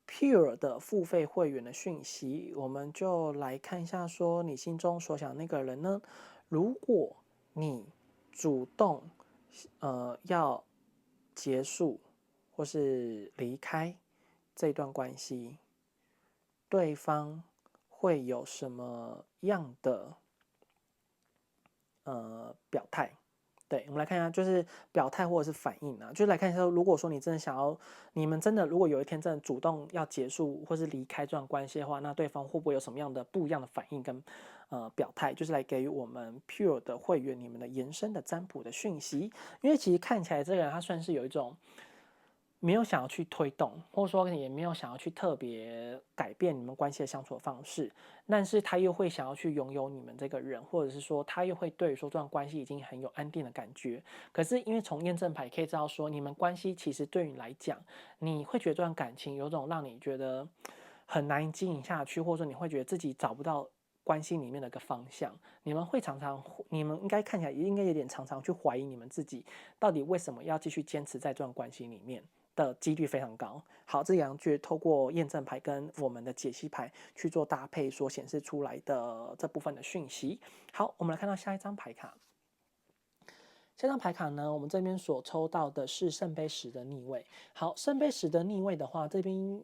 Pure 的付费会员的讯息，我们就来看一下说你心中所想的那个人呢，如果你主动要结束或是离开这段关系，对方会有什么样的表态？对，我们来看一下，就是表态或者是反应啊，就是来看一下，如果说你真的想要，你们真的如果有一天真的主动要结束或是离开这段关系的话，那对方会不会有什么样的不一样的反应跟表态？就是来给予我们 Pure 的会员你们的延伸的占卜的讯息，因为其实看起来这个人他算是有一种没有想要去推动，或者说也没有想要去特别改变你们关系的相处的方式，但是他又会想要去拥有你们这个人，或者是说他又会对于说这段关系已经很有安定的感觉。可是因为从验证牌可以知道说，你们关系其实对你来讲，你会觉得这段感情有种让你觉得很难经营下去，或者说你会觉得自己找不到关系里面的一个方向，你们应该看起来应该有点常常去怀疑你们自己到底为什么要继续坚持在这段关系里面。的几率非常高。好，这两句透过验证牌跟我们的解析牌去做搭配所显示出来的这部分的讯息。好，我们来看到下一张牌卡。下张牌卡呢，我们这边所抽到的是圣杯十的逆位。好，圣杯十的逆位的话，这边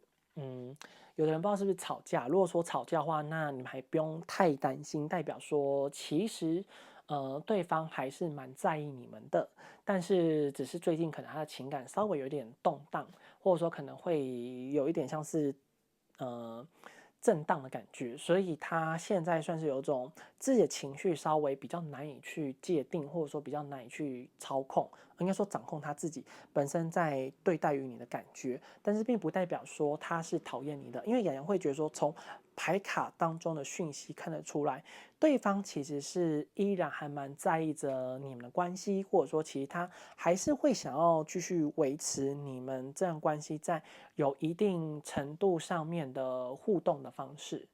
有的人不知道是不是吵架。如果说吵架的话，那你们还不用太担心，代表说其实对方还是蛮在意你们的，但是只是最近可能他的情感稍微有点动荡，或者说可能会有一点像是震荡的感觉，所以他现在算是有种自己的情绪稍微比较难以去界定，或者说比较难以去操控，应该说掌控他自己本身在对待于你的感觉，但是并不代表说他是讨厌你的，因为雅阳会觉得说从牌卡当中的讯息看得出来，对方其实是依然还蛮在意着你们的关系，或者说其实他还是会想要继续维持你们这样关系在有一定程度上面的互动的方式。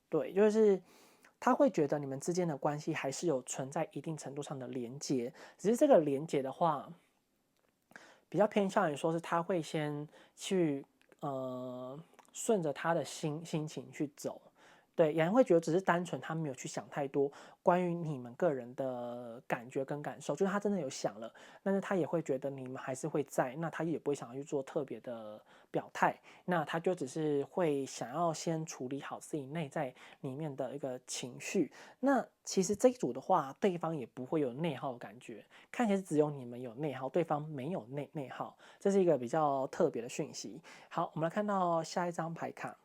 对，就是他会觉得你们之间的关系还是有存在一定程度上的连结，只是这个连结的话，比较偏向于说是他会先去顺着他的心情去走。对，雅人会觉得只是单纯他没有去想太多关于你们个人的感觉跟感受，就是他真的有想了，但是他也会觉得你们还是会在，那他也不会想要去做特别的表态，那他就只是会想要先处理好自己内在里面的一个情绪。那其实这一组的话，对方也不会有内耗的感觉，看起来只有你们有内耗，对方没有内耗，这是一个比较特别的讯息。好，我们来看到下一张牌卡。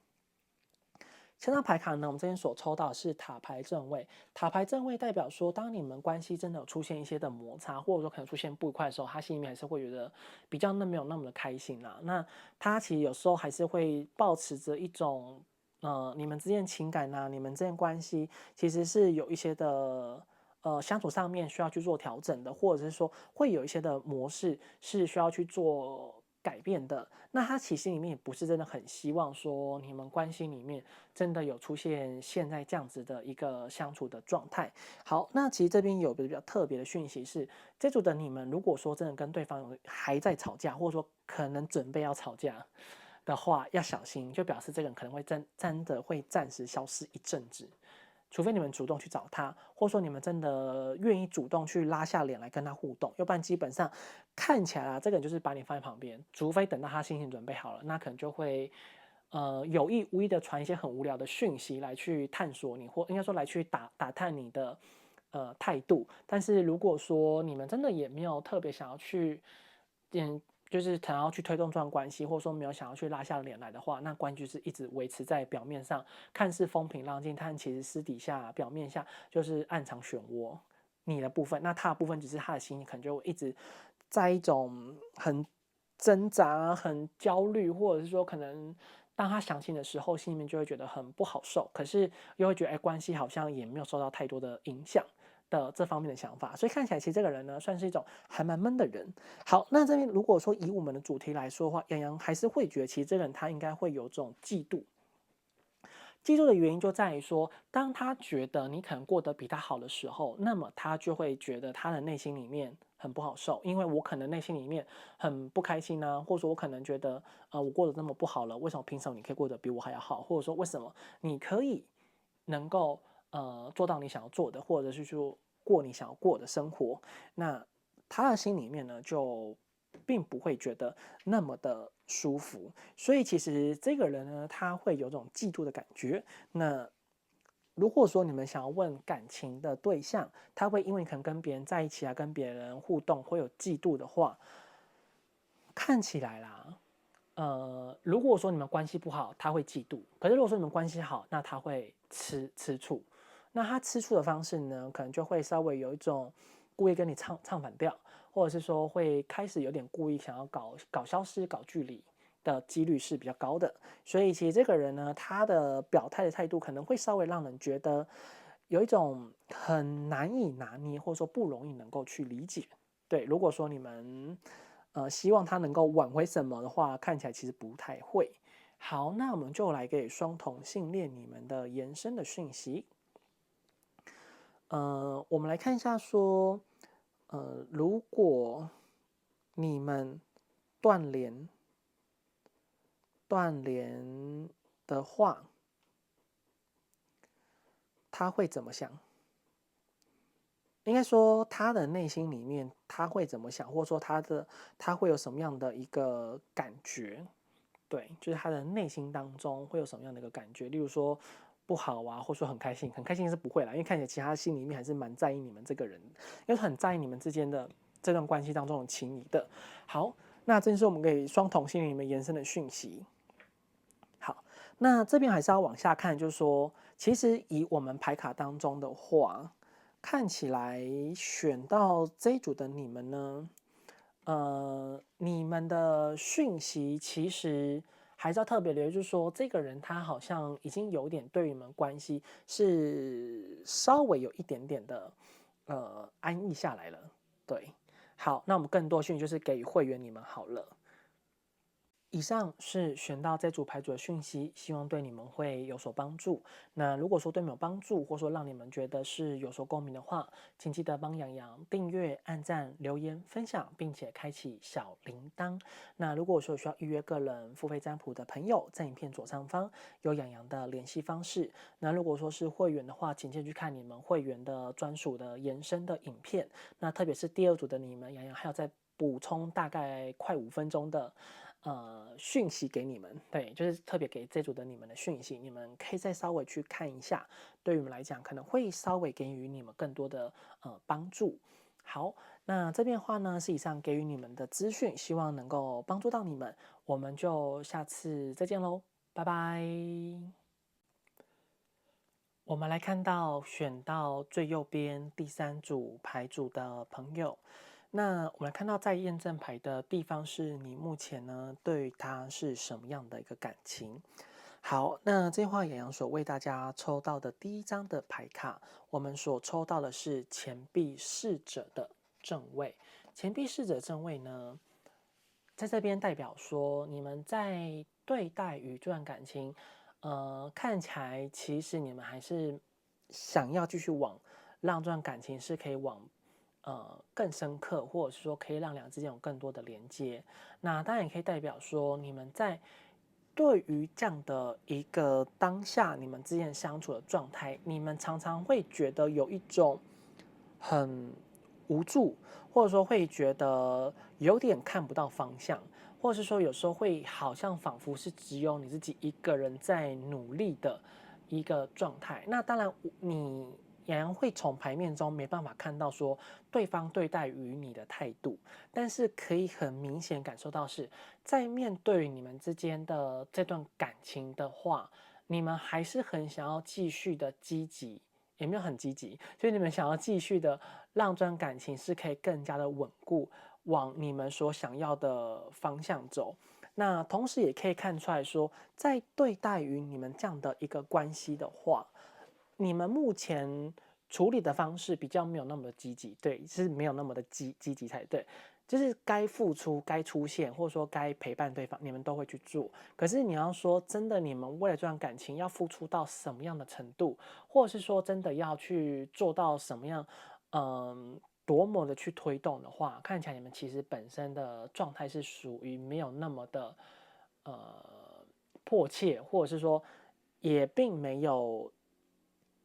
这张牌卡呢，我们这边所抽到的是塔牌正位。塔牌正位代表说，当你们关系真的有出现一些的摩擦，或者说可能出现不愉快的时候，他心里面还是会觉得比较没有那么的开心啦。那他其实有时候还是会抱持着一种，你们之间情感啊，你们之间关系其实是有一些的。相处上面需要去做调整的，或者是说会有一些的模式是需要去做改变的。那他其实里面也不是真的很希望说你们关系里面真的有出现现在这样子的一个相处的状态。好，那其实这边有个比较特别的讯息是，这组的你们如果说真的跟对方还在吵架，或者说可能准备要吵架的话，要小心，就表示这个人可能会真的会暂时消失一阵子。除非你们主动去找他，或者说你们真的愿意主动去拉下脸来跟他互动，要不然基本上看起来啊，这个人就是把你放在旁边，除非等到他心情准备好了，那可能就会有意无意的传一些很无聊的讯息来去探索你，或应该说来去打探你的态度。但是如果说你们真的也没有特别想要去就是想要去推动这段关系，或者说没有想要去拉下脸来的话，那关系就是一直维持在表面上，看似风平浪静，但其实私底下表面下就是暗藏漩涡。你的部分，那他的部分只是他的心可能就一直在一种很挣扎、很焦虑，或者是说可能当他想起的时候，心里面就会觉得很不好受，可是又会觉得关系好像也没有受到太多的影响的这方面的想法，所以看起来其实这个人呢，算是一种还蛮闷的人。好，那这边如果说以我们的主题来说的话，杨洋还是会觉得其实这个人他应该会有这种嫉妒。嫉妒的原因就在于说，当他觉得你可能过得比他好的时候，那么他就会觉得他的内心里面很不好受，因为我可能内心里面很不开心啊，或者说我可能觉得，我过得那么不好了，为什么凭什么你可以过得比我还要好，或者说为什么你可以能够做到你想要做的，或者是说过你想要过的生活，那他的心里面呢就并不会觉得那么的舒服，所以其实这个人呢，他会有种嫉妒的感觉。那如果说你们想要问感情的对象，他会因为可能跟别人在一起啊，跟别人互动会有嫉妒的话，看起来啦，如果说你们关系不好，他会嫉妒；可是如果说你们关系好，那他会吃醋。那他吃醋的方式呢，可能就会稍微有一种故意跟你唱反调，或者是说会开始有点故意想要搞消失、搞距离的几率是比较高的。所以其实这个人呢，他的表态的态度可能会稍微让人觉得有一种很难以拿捏，或者说不容易能够去理解。对，如果说你们希望他能够挽回什么的话，看起来其实不太会。好，那我们就来给双同性恋你们的延伸的讯息。我们来看一下说，如果你们断联的话，他会怎么想？应该说他的内心里面他会怎么想，或者说他会有什么样的一个感觉？对，就是他的内心当中会有什么样的一个感觉？例如说不好啊，或者说很开心，很开心是不会啦，因为看起来其实他心里面还是蛮在意你们这个人，因为很在意你们之间的这段关系当中的情谊的。好，那这就是我们给双同性恋里面延伸的讯息。好，那这边还是要往下看，就是说，其实以我们牌卡当中的话，看起来选到这一组的你们呢，你们的讯息其实还是要特别留意，就是说这个人他好像已经有点对你们关系是稍微有一点点的安逸下来了。对，好，那我们更多讯息就是给予会员你们好了。以上是选到这组牌组的讯息，希望对你们会有所帮助。那如果说对你们有帮助，或说让你们觉得是有所共鸣的话，请记得帮洋洋订阅、按赞、留言、分享，并且开启小铃铛。那如果说需要预约个人付费占卜的朋友，在影片左上方有洋洋的联系方式。那如果说是会员的话，请先去看你们会员的专属的延伸的影片。那特别是第二组的你们，洋洋还有再补充大概快5分钟的讯息给你们，对，就是特别给这组的你们的讯息，你们可以再稍微去看一下，对于我们来讲可能会稍微给予你们更多的帮助。好，那这边的话呢是以上给予你们的资讯，希望能够帮助到你们，我们就下次再见喽，拜拜。我们来看到选到最右边第3组牌组的朋友。那我们来看到在验证牌的地方是你目前呢对他是什么样的一个感情。好，那这话洋洋所为大家抽到的第1张的牌卡，我们所抽到的是钱币侍者的正位。钱币侍者正位呢，在这边代表说你们在对待于这段感情，看起来其实你们还是想要继续让这段感情是可以往更深刻，或者是说可以让两人之间有更多的连接。那当然也可以代表说，你们在对于这样的一个当下，你们之间相处的状态，你们常常会觉得有一种很无助，或者说会觉得有点看不到方向，或者是说有时候会好像仿佛是只有你自己一个人在努力的一个状态。那当然你洋洋会从牌面中没办法看到说对方对待于你的态度，但是可以很明显感受到是在面对你们之间的这段感情的话，你们还是很想要继续的积极，也没有很积极，就是你们想要继续的让这段感情是可以更加的稳固，往你们所想要的方向走。那同时也可以看出来说，在对待于你们这样的一个关系的话，你们目前处理的方式比较没有那么的积极，对，是没有那么的积极才对。就是该付出、该出现，或者说该陪伴对方，你们都会去做。可是你要说真的，你们为了这段感情要付出到什么样的程度，或者是说真的要去做到什么样，多么的去推动的话，看起来你们其实本身的状态是属于没有那么的迫切，或者是说也并没有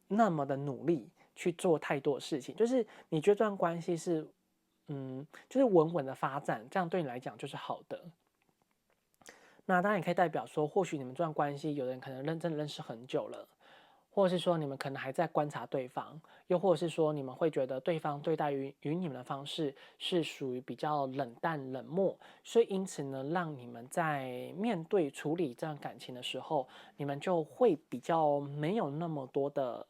那么的努力去做太多事情，就是你觉得这段关系是就是稳稳的发展，这样对你来讲就是好的。那当然也可以代表说，或许你们这段关系，有人可能真的认识很久了，或者是说你们可能还在观察对方，又或者是说你们会觉得对方对待于你们的方式是属于比较冷淡冷漠，所以因此呢，让你们在面对处理这段感情的时候，你们就会比较没有那么多的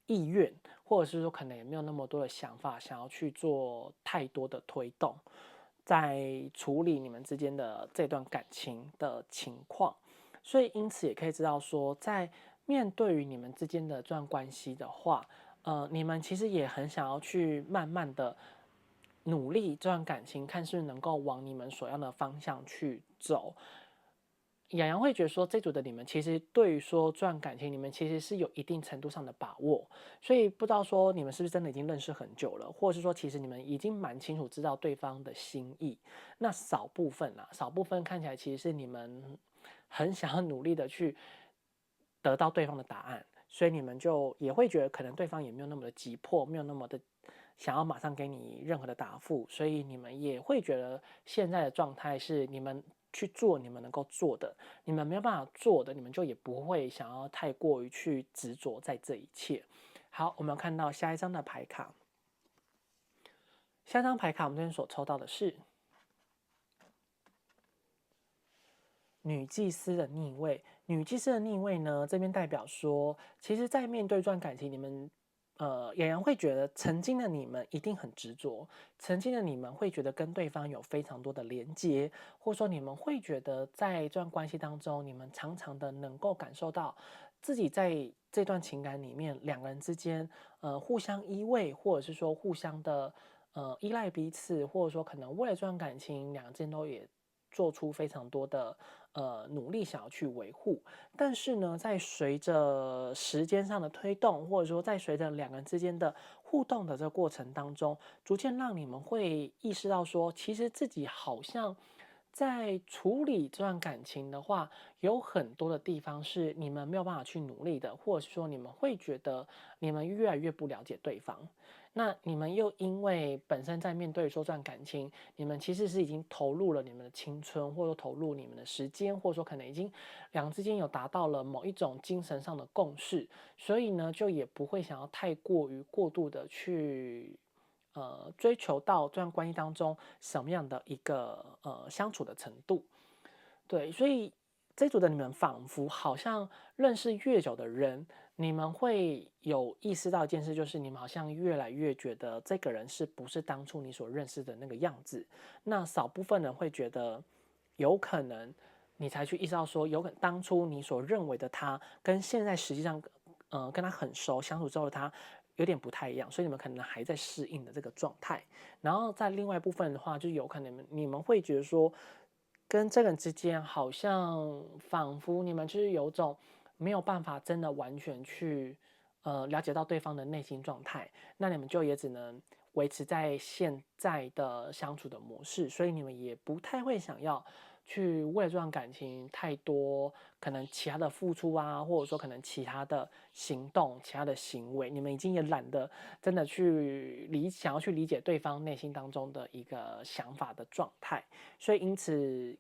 意愿，或者是说可能也没有那么多的想法，想要去做太多的推动，在处理你们之间的这段感情的情况。所以因此也可以知道说，在面对于你们之间的这段关系的话，你们其实也很想要去慢慢的努力这段感情，看是不是能够往你们所要的方向去走。洋洋会觉得说，这组的你们其实对于说这段感情，你们其实是有一定程度上的把握，所以不知道说你们是不是真的已经认识很久了，或者是说其实你们已经蛮清楚知道对方的心意。那少部分看起来其实是你们很想要努力的去得到对方的答案，所以你们就也会觉得可能对方也没有那么的急迫，没有那么的想要马上给你任何的答复，所以你们也会觉得现在的状态是你们去做你们能够做的，你们没有办法做的，你们就也不会想要太过于去执着在这一切。好，我们看到下一张的牌卡，下一张牌卡我们这边所抽到的是女祭司的逆位。女祭司的逆位呢，这边代表说，其实在面对这段感情，你们洋洋会觉得曾经的你们一定很执着，曾经的你们会觉得跟对方有非常多的连接，或者说你们会觉得在这段关系当中，你们常常的能够感受到自己在这段情感里面两个人之间互相依偎，或者是说互相的依赖彼此，或者说可能为了这段感情，两个之间都也做出非常多的努力想要去维护。但是呢，在随着时间上的推动，或者说在随着两个人之间的互动的这个过程当中，逐渐让你们会意识到说，其实自己好像在处理这段感情的话，有很多的地方是你们没有办法去努力的，或者是说你们会觉得你们越来越不了解对方。那你们又因为本身在面对说这段感情，你们其实是已经投入了你们的青春，或者说投入你们的时间，或者说可能已经两之间有达到了某一种精神上的共识，所以呢，就也不会想要太过度的去追求到这段关系当中什么样的一个相处的程度。对，所以这组的你们仿佛好像认识越久的人，你们会有意识到一件事，就是你们好像越来越觉得这个人是不是当初你所认识的那个样子。那少部分人会觉得，有可能你才去意识到说，有可能当初你所认为的他，跟现在实际上，跟他很熟相处之后的他。有点不太一样，所以你们可能还在适应的这个状态。然后在另外一部分的话，就有可能你们会觉得说，跟这个人之间好像仿佛你们就是有种没有办法真的完全去了解到对方的内心状态，那你们就也只能维持在现在的相处的模式，所以你们也不太会想要去为了这段感情太多可能其他的付出啊，或者说可能其他的行动、其他的行为，你们已经也懒得真的想要去理解对方内心当中的一个想法的状态。所以因此，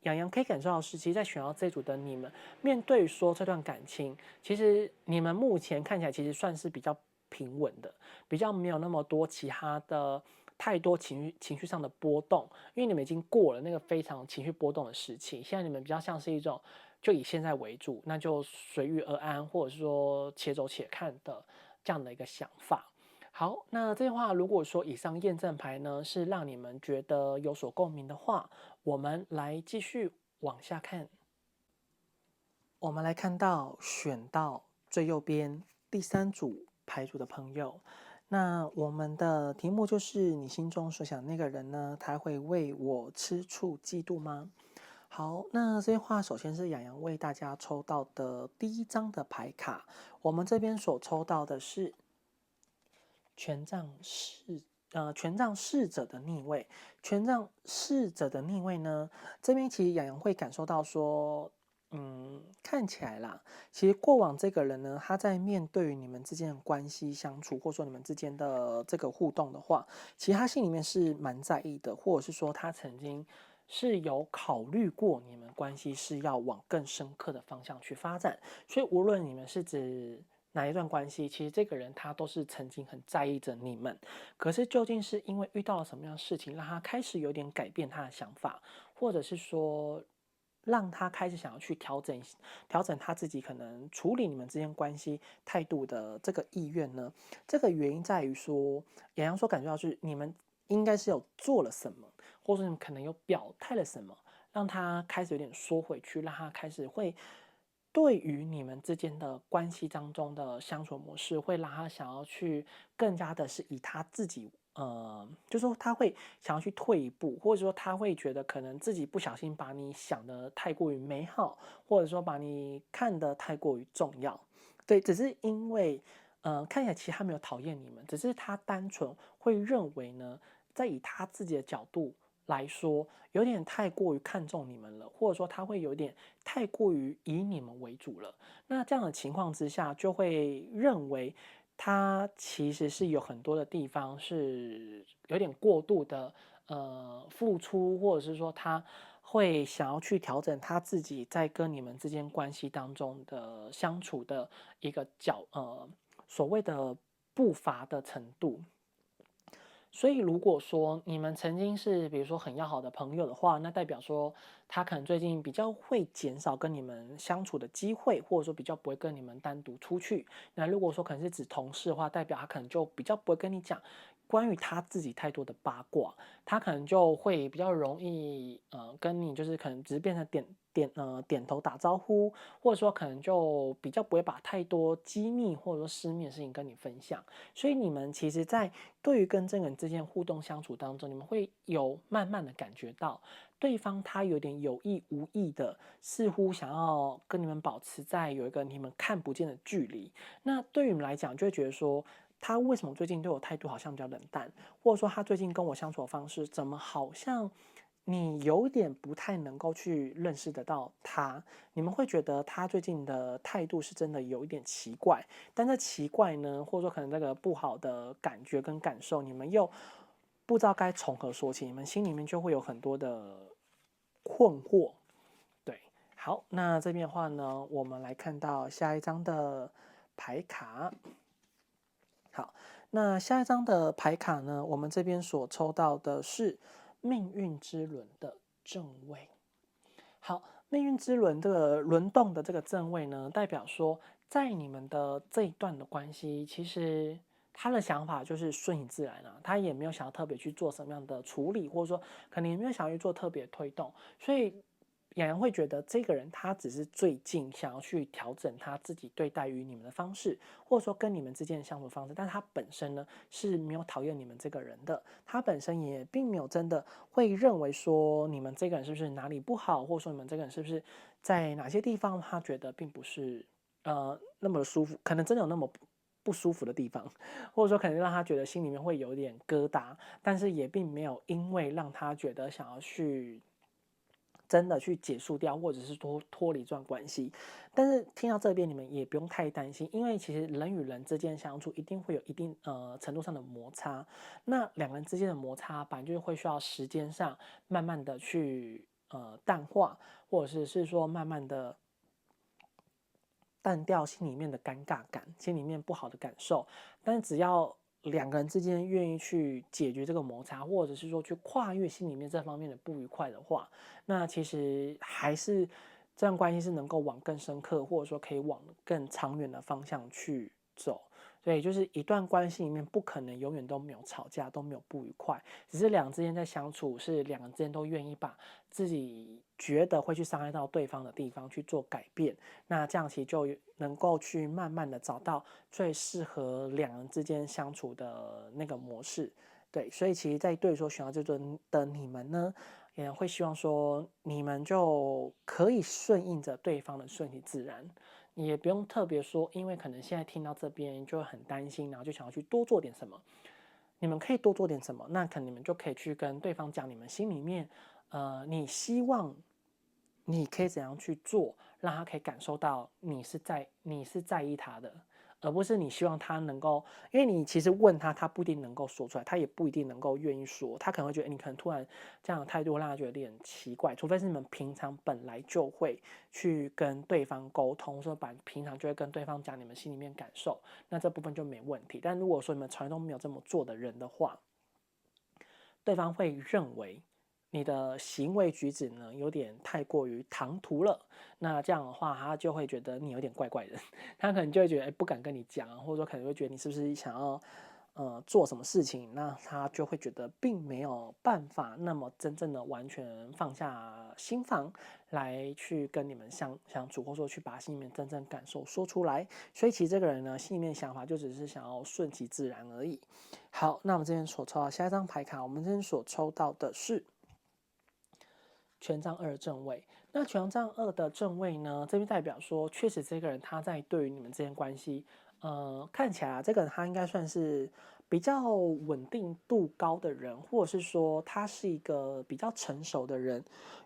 洋可以感受到是，其实，在选到这组的你们，面对说这段感情，其实你们目前看起来其实算是比较平稳的，比较没有那么多其他的太多情绪上的波动，因为你们已经过了那个非常情绪波动的时期，现在你们比较像是一种就以现在为主，那就随遇而安，或者是说且走且看的这样的一个想法。好，那这句话如果说以上验证牌呢是让你们觉得有所共鸣的话，我们来继续往下看。我们来看到选到最右边第三组牌组的朋友，那我们的题目就是你心中所想那个人呢，他会为我吃醋嫉妒吗？好，那这些话首先是洋为大家抽到的第一张的牌卡，我们这边所抽到的是权杖侍者的逆位。权杖侍者的逆位呢，这边其实洋会感受到说，看起来啦，其实过往这个人呢，他在面对于你们之间的关系相处，或者说你们之间的这个互动的话，其实他心里面是蛮在意的，或者是说他曾经是有考虑过你们关系是要往更深刻的方向去发展。所以无论你们是指哪一段关系，其实这个人他都是曾经很在意着你们，可是究竟是因为遇到了什么样的事情，让他开始有点改变他的想法，或者是说让他开始想要去调整他自己可能处理你们之间关系态度的这个意愿呢？这个原因在于说，洋洋所感觉到是你们应该是有做了什么，或者你们可能有表态了什么，让他开始有点缩回去，让他开始会对于你们之间的关系当中的相处模式，会让他想要去更加的是以他自己，就是说他会想要去退一步，或者说他会觉得可能自己不小心把你想得太过于美好，或者说把你看得太过于重要。对，只是因为，看起来其实他没有讨厌你们，只是他单纯会认为呢，在以他自己的角度来说，有点太过于看重你们了，或者说他会有点太过于以你们为主了。那这样的情况之下，就会认为他其实是有很多的地方是有点过度的付出，或者是说他会想要去调整他自己在跟你们之间关系当中的相处的一个所谓的步伐的程度。所以，如果说你们曾经是比如说很要好的朋友的话，那代表说他可能最近比较会减少跟你们相处的机会，或者说比较不会跟你们单独出去。那如果说可能是指同事的话，代表他可能就比较不会跟你讲关于他自己太多的八卦，他可能就会比较容易跟你就是可能只是变成点头打招呼，或者说可能就比较不会把太多机密或者说私密的事情跟你分享。所以你们其实在对于跟这个人之间互动相处当中，你们会有慢慢的感觉到对方他有点有意无意的，似乎想要跟你们保持在有一个你们看不见的距离。那对于你们来讲，就会觉得说，他为什么最近对我态度好像比较冷淡，或者说他最近跟我相处的方式，怎么好像你有点不太能够去认识得到他，你们会觉得他最近的态度是真的有一点奇怪，但这奇怪呢，或者说可能这个不好的感觉跟感受，你们又不知道该从何说起，你们心里面就会有很多的困惑。对，好，那这边的话呢，我们来看到下一张的牌卡。好，那下一张的牌卡呢，我们这边所抽到的是命运之轮的正位。好，命运之轮这个轮动的这个正位呢，代表说，在你们的这一段的关系，其实他的想法就是顺其自然啊，他也没有想要特别去做什么样的处理，或者说可能也没有想要去做特别推动，所以雅阳会觉得这个人他只是最近想要去调整他自己对待于你们的方式，或者说跟你们之间的相处方式，但是他本身呢是没有讨厌你们这个人的，他本身也并没有真的会认为说你们这个人是不是哪里不好，或者说你们这个人是不是在哪些地方他觉得并不是那么舒服，可能真的有那么不舒服的地方，或者说可能让他觉得心里面会有点疙瘩，但是也并没有因为让他觉得想要去真的去结束掉，或者是脱离这段关系。但是听到这边，你们也不用太担心，因为其实人与人之间相处一定会有一定程度上的摩擦。那两个人之间的摩擦，本来就是会需要时间上慢慢的去淡化，或者是说慢慢的淡掉心里面的尴尬感，心里面不好的感受。但是只要两个人之间愿意去解决这个摩擦，或者是说去跨越心里面这方面的不愉快的话，那其实还是这段关系是能够往更深刻，或者说可以往更长远的方向去走。所以就是一段关系里面不可能永远都没有吵架，都没有不愉快，只是两个之间在相处，是两个之间都愿意把自己觉得会去伤害到对方的地方去做改变。那这样其实就能够去慢慢的找到最适合两人之间相处的那个模式。对，所以其实在对说选到这段的你们呢，也会希望说你们就可以顺应着对方的顺其自然，你也不用特别说，因为可能现在听到这边就会很担心，然后就想要去多做点什么。你们可以多做点什么，那可能你们就可以去跟对方讲，你们心里面，你希望你可以怎样去做，让他可以感受到你是在意他的，而不是你希望他能够，因为你其实问他，他不一定能够说出来，他也不一定能够愿意说，他可能会觉得你可能突然这样的态度让他觉得有点奇怪，除非是你们平常本来就会去跟对方沟通，说平常就会跟对方讲你们心里面感受，那这部分就没问题。但如果说你们从来都没有这么做的人的话，对方会认为你的行为举止呢有点太过于唐突了，那这样的话他就会觉得你有点怪怪的，他可能就会觉得不敢跟你讲，或者说可能会觉得你是不是想要做什么事情，那他就会觉得并没有办法那么真正的完全放下心防来去跟你们相处，或者说去把心里面真正感受说出来。所以其实这个人呢，心里面想法就只是想要顺其自然而已。好，那我们这边所抽到下一张牌卡，我们这边所抽到的是权杖二正位。那权杖二的正位呢，这边代表说，确实这个人他在对于你们之间关系，看起来这个人他应该算是比较稳定度高的人，或者是说他是一个比较成熟的人，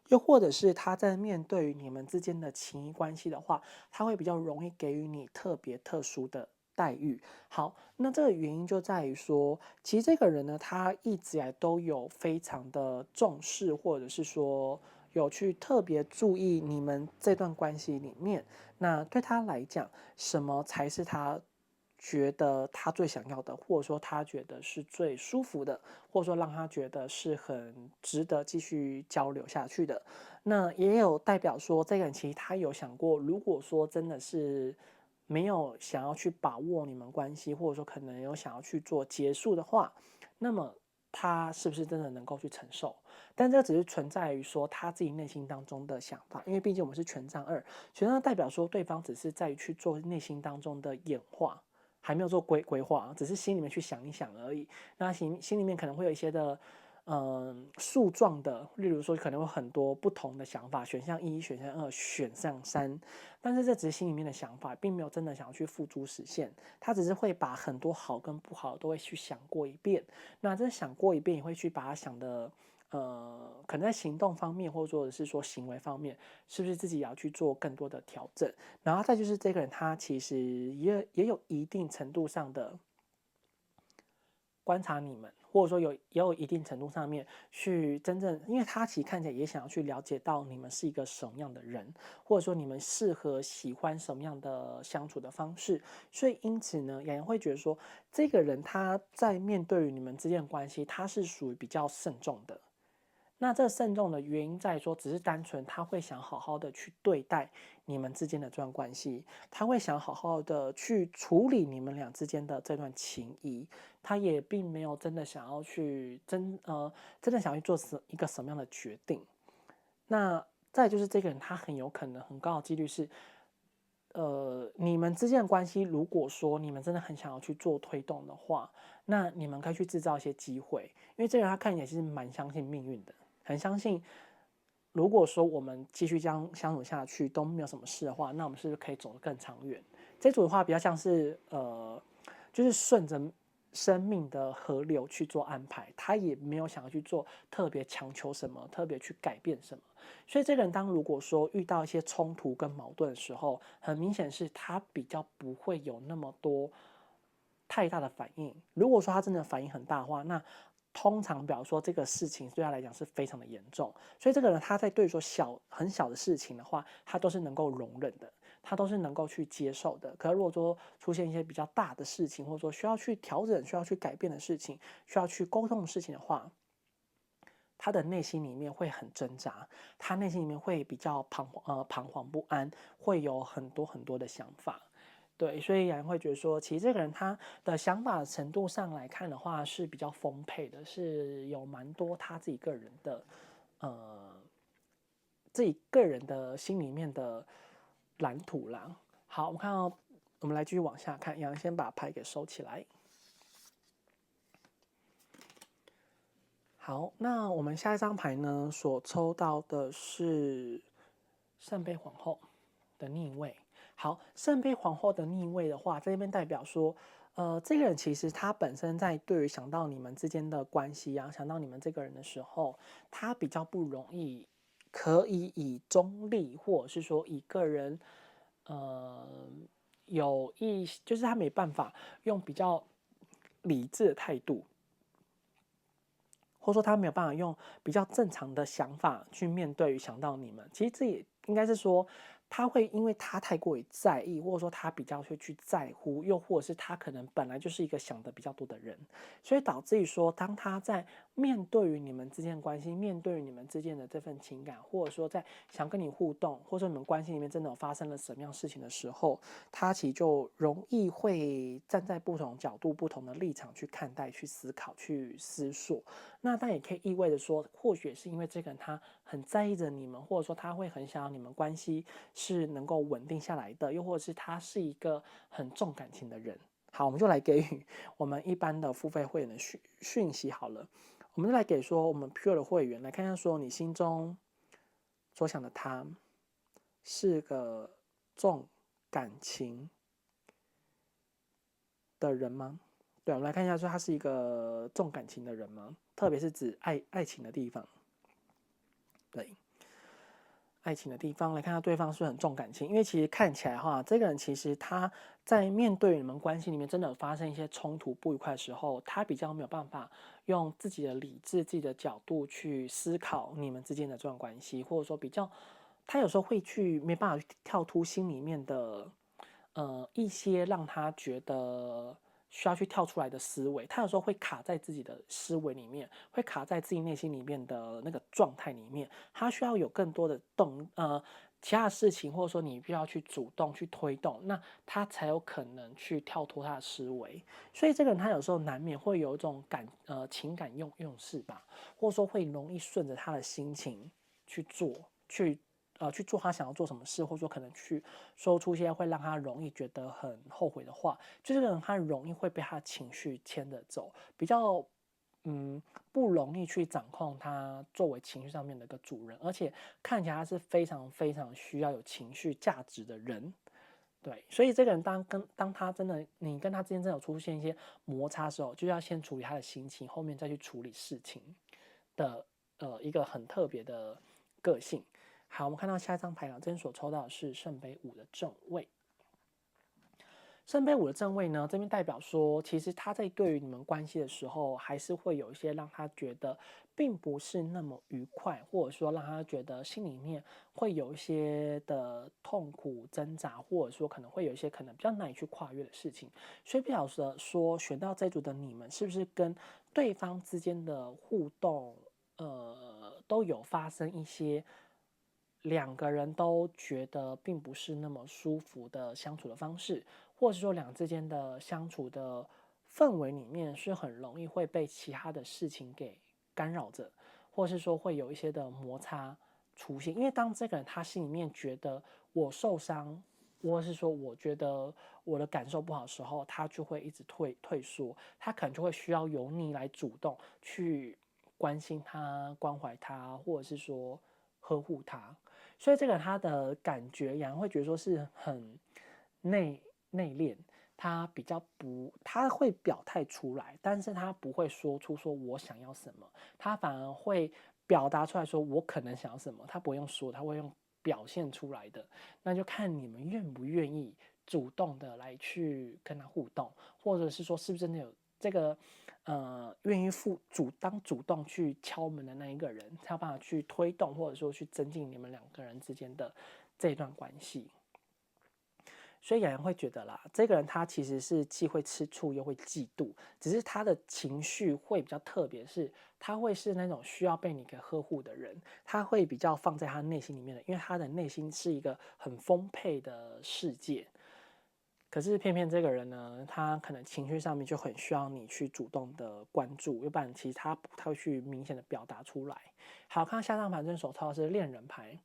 又或者是他在面对于你们之间的情谊关系的话，他会比较容易给予你特别特殊的待遇。好，那这个原因就在于说，其实这个人呢，他一直以来都有非常的重视，或者是说有去特别注意你们这段关系里面。那对他来讲，什么才是他觉得他最想要的，或者说他觉得是最舒服的，或者说让他觉得是很值得继续交流下去的。那也有代表说，这个人其实他有想过，如果说真的是没有想要去把握你们关系，或者说可能有想要去做结束的话，那么他是不是真的能够去承受？但这只是存在于说他自己内心当中的想法，因为毕竟我们是权杖二，权杖代表说对方只是在于去做内心当中的演化，还没有做规划，只是心里面去想一想而已。那心里面可能会有一些的树状的，例如说可能有很多不同的想法，选项1、选项2、选项3，但是这只是心里面的想法，并没有真的想要去付诸实现。他只是会把很多好跟不好都会去想过一遍，那这想过一遍也会去把它想的。可能在行动方面，或者是说行为方面，是不是自己也要去做更多的调整？然后再就是这个人，他其实也有一定程度上的观察你们，或者说也有一定程度上面去真正，因为他其实看起来也想要去了解到你们是一个什么样的人，或者说你们适合喜欢什么样的相处的方式，所以因此呢，雅妍会觉得说，这个人他在面对于你们之间的关系，他是属于比较慎重的。那这慎重的原因在于说，只是单纯他会想好好的去对待你们之间的这段关系，他会想好好的去处理你们俩之间的这段情谊，他也并没有真的想要去真的想要去做一个什么样的决定。那再就是这个人，他很有可能很高的几率是，你们之间的关系，如果说你们真的很想要去做推动的话，那你们可以去制造一些机会，因为这个人他看起来其实蛮相信命运的。很相信，如果说我们继续这样相处下去都没有什么事的话，那我们是不是可以走得更长远？这组的话比较像是就是顺着生命的河流去做安排，他也没有想要去做特别强求什么，特别去改变什么。所以这个人当如果说遇到一些冲突跟矛盾的时候，很明显是他比较不会有那么多太大的反应。如果说他真的反应很大的话，那通常表示说这个事情对他来讲是非常的严重，所以这个人他在对说很小的事情的话，他都是能够容忍的，他都是能够去接受的。可是如果说出现一些比较大的事情，或者说需要去调整、需要去改变的事情、需要去沟通的事情的话，他的内心里面会很挣扎，他内心里面会比较彷徨不安，会有很多很多的想法。对，所以有人会觉得说，其实这个人他的想法程度上来看的话是比较丰沛的，是有蛮多他自己个人的，自己个人的心里面的蓝图啦。好，我们看到，我们来继续往下看，杨先把牌给收起来。好，那我们下一张牌呢，所抽到的是圣杯皇后的逆位。好，圣杯皇后的逆位的话，这边代表说，这个人其实他本身在对于想到你们之间的关系啊，想到你们这个人的时候，他比较不容易可以以中立，或者是说以个人，就是他没办法用比较理智的态度。或者说他没有办法用比较正常的想法去面对想到你们，其实这也应该是说他会因为他太过于在意，或者说他比较会去在乎，又或者是他可能本来就是一个想的比较多的人，所以导致于说当他在面对于你们之间的关系，面对于你们之间的这份情感，或者说在想跟你互动，或者说你们关系里面真的有发生了什么样事情的时候，他其实就容易会站在不同角度、不同的立场去看待、去思考、去思索。那但也可以意味着说，或许是因为这个人他很在意着你们，或者说他会很想要你们关系是能够稳定下来的，又或者是他是一个很重感情的人。好，我们就来给予我们一般的付费会员的讯息好了。我们就来给说我们 Pure 的会员来看看，说你心中所想的他是个重感情的人吗？对，我们来看一下，说他是一个重感情的人吗？特别是指爱情的地方。对，爱情的地方来看，他对方是很重感情，因为其实看起来哈，这个人其实他在面对你们关系里面真的有发生一些冲突不愉快的时候，他比较没有办法用自己的理智、自己的角度去思考你们之间的这段关系，或者说比较，他有时候会去没办法跳出心里面的一些让他觉得需要去跳出来的思维，他有时候会卡在自己的思维里面，会卡在自己内心里面的那个状态里面，他需要有更多的其他的事情，或者说你必须要去主动去推动，那他才有可能去跳脱他的思维。所以这个人他有时候难免会有一种情感用事吧，或者说会容易顺着他的心情去做，去做他想要做什么事，或者说可能去说出一些会让他容易觉得很后悔的话，就这个人他容易会被他的情绪牵着走，比较不容易去掌控他作为情绪上面的一个主人，而且看起来他是非常非常需要有情绪价值的人。对，所以这个人当他真的你跟他之间真的有出现一些摩擦的时候，就要先处理他的心情，后面再去处理事情的一个很特别的个性。好，我们看到下一张牌呢，这边所抽到的是圣杯5的正位。圣杯5的正位呢，这边代表说，其实他在对于你们关系的时候，还是会有一些让他觉得并不是那么愉快，或者说让他觉得心里面会有一些的痛苦挣扎，或者说可能会有一些可能比较难以去跨越的事情。所以不晓得说，选到这组的你们是不是跟对方之间的互动，都有发生一些两个人都觉得并不是那么舒服的相处的方式。或者是说两个之间的相处的氛围里面是很容易会被其他的事情给干扰着，或是说会有一些的摩擦出现。因为当这个人他心里面觉得我受伤，或是说我觉得我的感受不好的时候，他就会一直退缩，他可能就会需要由你来主动去关心他、关怀他，或者是说呵护他。所以这个人他的感觉，也会觉得说是很内敛，他比较不，他会表态出来，但是他不会说出说我想要什么，他反而会表达出来说我可能想要什么，他不会用说，他会用表现出来的。那就看你们愿不愿意主动的来去跟他互动，或者是说是不是真的有这个愿意主动去敲门的那一个人，才有办法去推动，或者说去增进你们两个人之间的这一段关系。所以雅人会觉得啦，这个人他其实是既会吃醋又会嫉妒，只是他的情绪会比较特别，是他会是那种需要被你给呵护的人，他会比较放在他内心里面的，因为他的内心是一个很丰沛的世界。可是偏偏这个人呢，他可能情绪上面就很需要你去主动的关注，要不然其实他不太会去明显的表达出来。好，看到下张牌，这手抽的是恋人牌。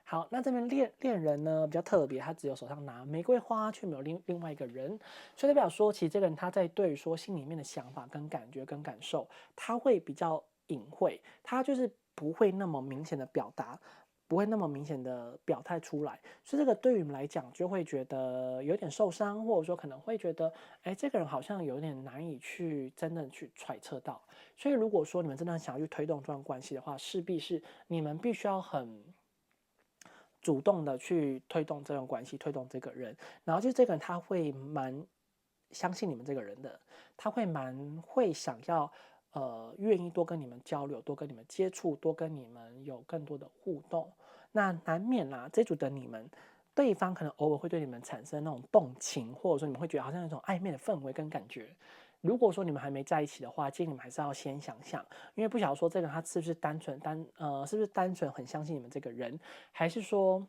好，那这边恋人呢比较特别，他只有手上拿玫瑰花，却没有另外一个人，所以代表说，其实这个人他在对于说心里面的想法跟感觉跟感受，他会比较隐晦，他就是不会那么明显的表达，不会那么明显的表态出来，所以这个对于你们来讲就会觉得有点受伤，或者说可能会觉得，哎，这个人好像有点难以去真的去揣测到。所以如果说你们真的想要去推动这段关系的话，势必是你们必须要很主动的去推动这段关系，推动这个人，然后就这个人他会蛮相信你们这个人的，他会蛮会想要愿意多跟你们交流，多跟你们接触，多跟你们有更多的互动。那难免啦，这组的你们，对方可能偶尔会对你们产生那种动情，或者说你们会觉得好像有一种暧昧的氛围跟感觉。如果说你们还没在一起的话，建议你们还是要先想想，因为不晓得说这个他是不是是不是单纯很相信你们这个人，还是说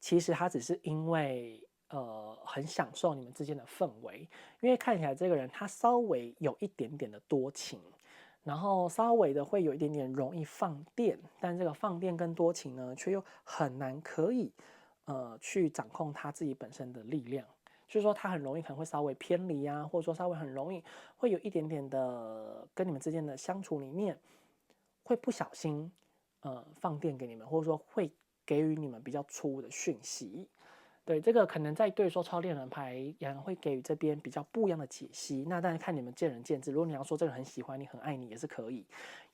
其实他只是因为很享受你们之间的氛围，因为看起来这个人他稍微有一点点的多情，然后稍微的会有一点点容易放电，但这个放电跟多情呢，却又很难可以去掌控他自己本身的力量。就是说，他很容易可能会稍微偏离啊，或者说稍微很容易会有一点点的跟你们之间的相处里面，会不小心放电给你们，或者说会给予你们比较错误的讯息。对，这个可能在对说超恋人牌，也会给予这边比较不一样的解析。那当然看你们见仁见智。如果你要说这个人很喜欢你、很爱你，也是可以，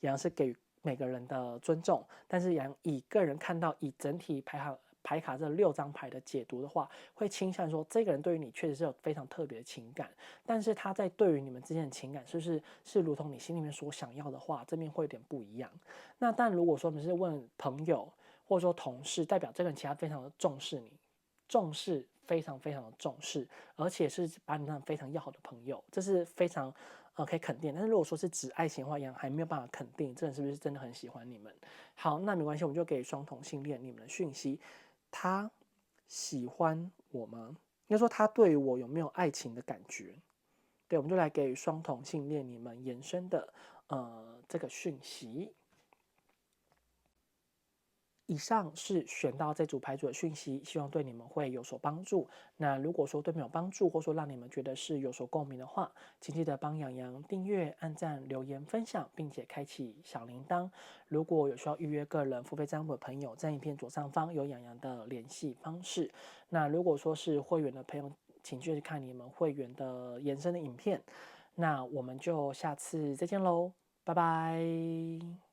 也是给予每个人的尊重。但是以个人看到以整体牌卡这6张牌的解读的话，会倾向说这个人对于你确实是有非常特别的情感，但是他在对于你们之间的情感是如同你心里面所想要的话，这边会有点不一样。那但如果说你是问朋友或者说同事，代表这个人其他非常的重视你。重视非常非常的重视，而且是把你当成非常要好的朋友，这是非常可以肯定。但是如果说是指爱情的话，也还没有办法肯定这人是不是真的很喜欢你们。好，那没关系，我们就给双同性恋你们的讯息，他喜欢我吗？应该说他对于我有没有爱情的感觉？对，我们就来给双同性恋你们延伸的这个讯息。以上是选到这组牌组的讯息，希望对你们会有所帮助。那如果说对你们有帮助，或说让你们觉得是有所共鸣的话，请记得帮洋洋订阅、按赞、留言、分享，并且开启小铃铛。如果有需要预约个人付费占卜的朋友，在影片左上方有洋洋的联系方式。那如果说是会员的朋友，请继续看你们会员的延伸的影片。那我们就下次再见喽，拜拜。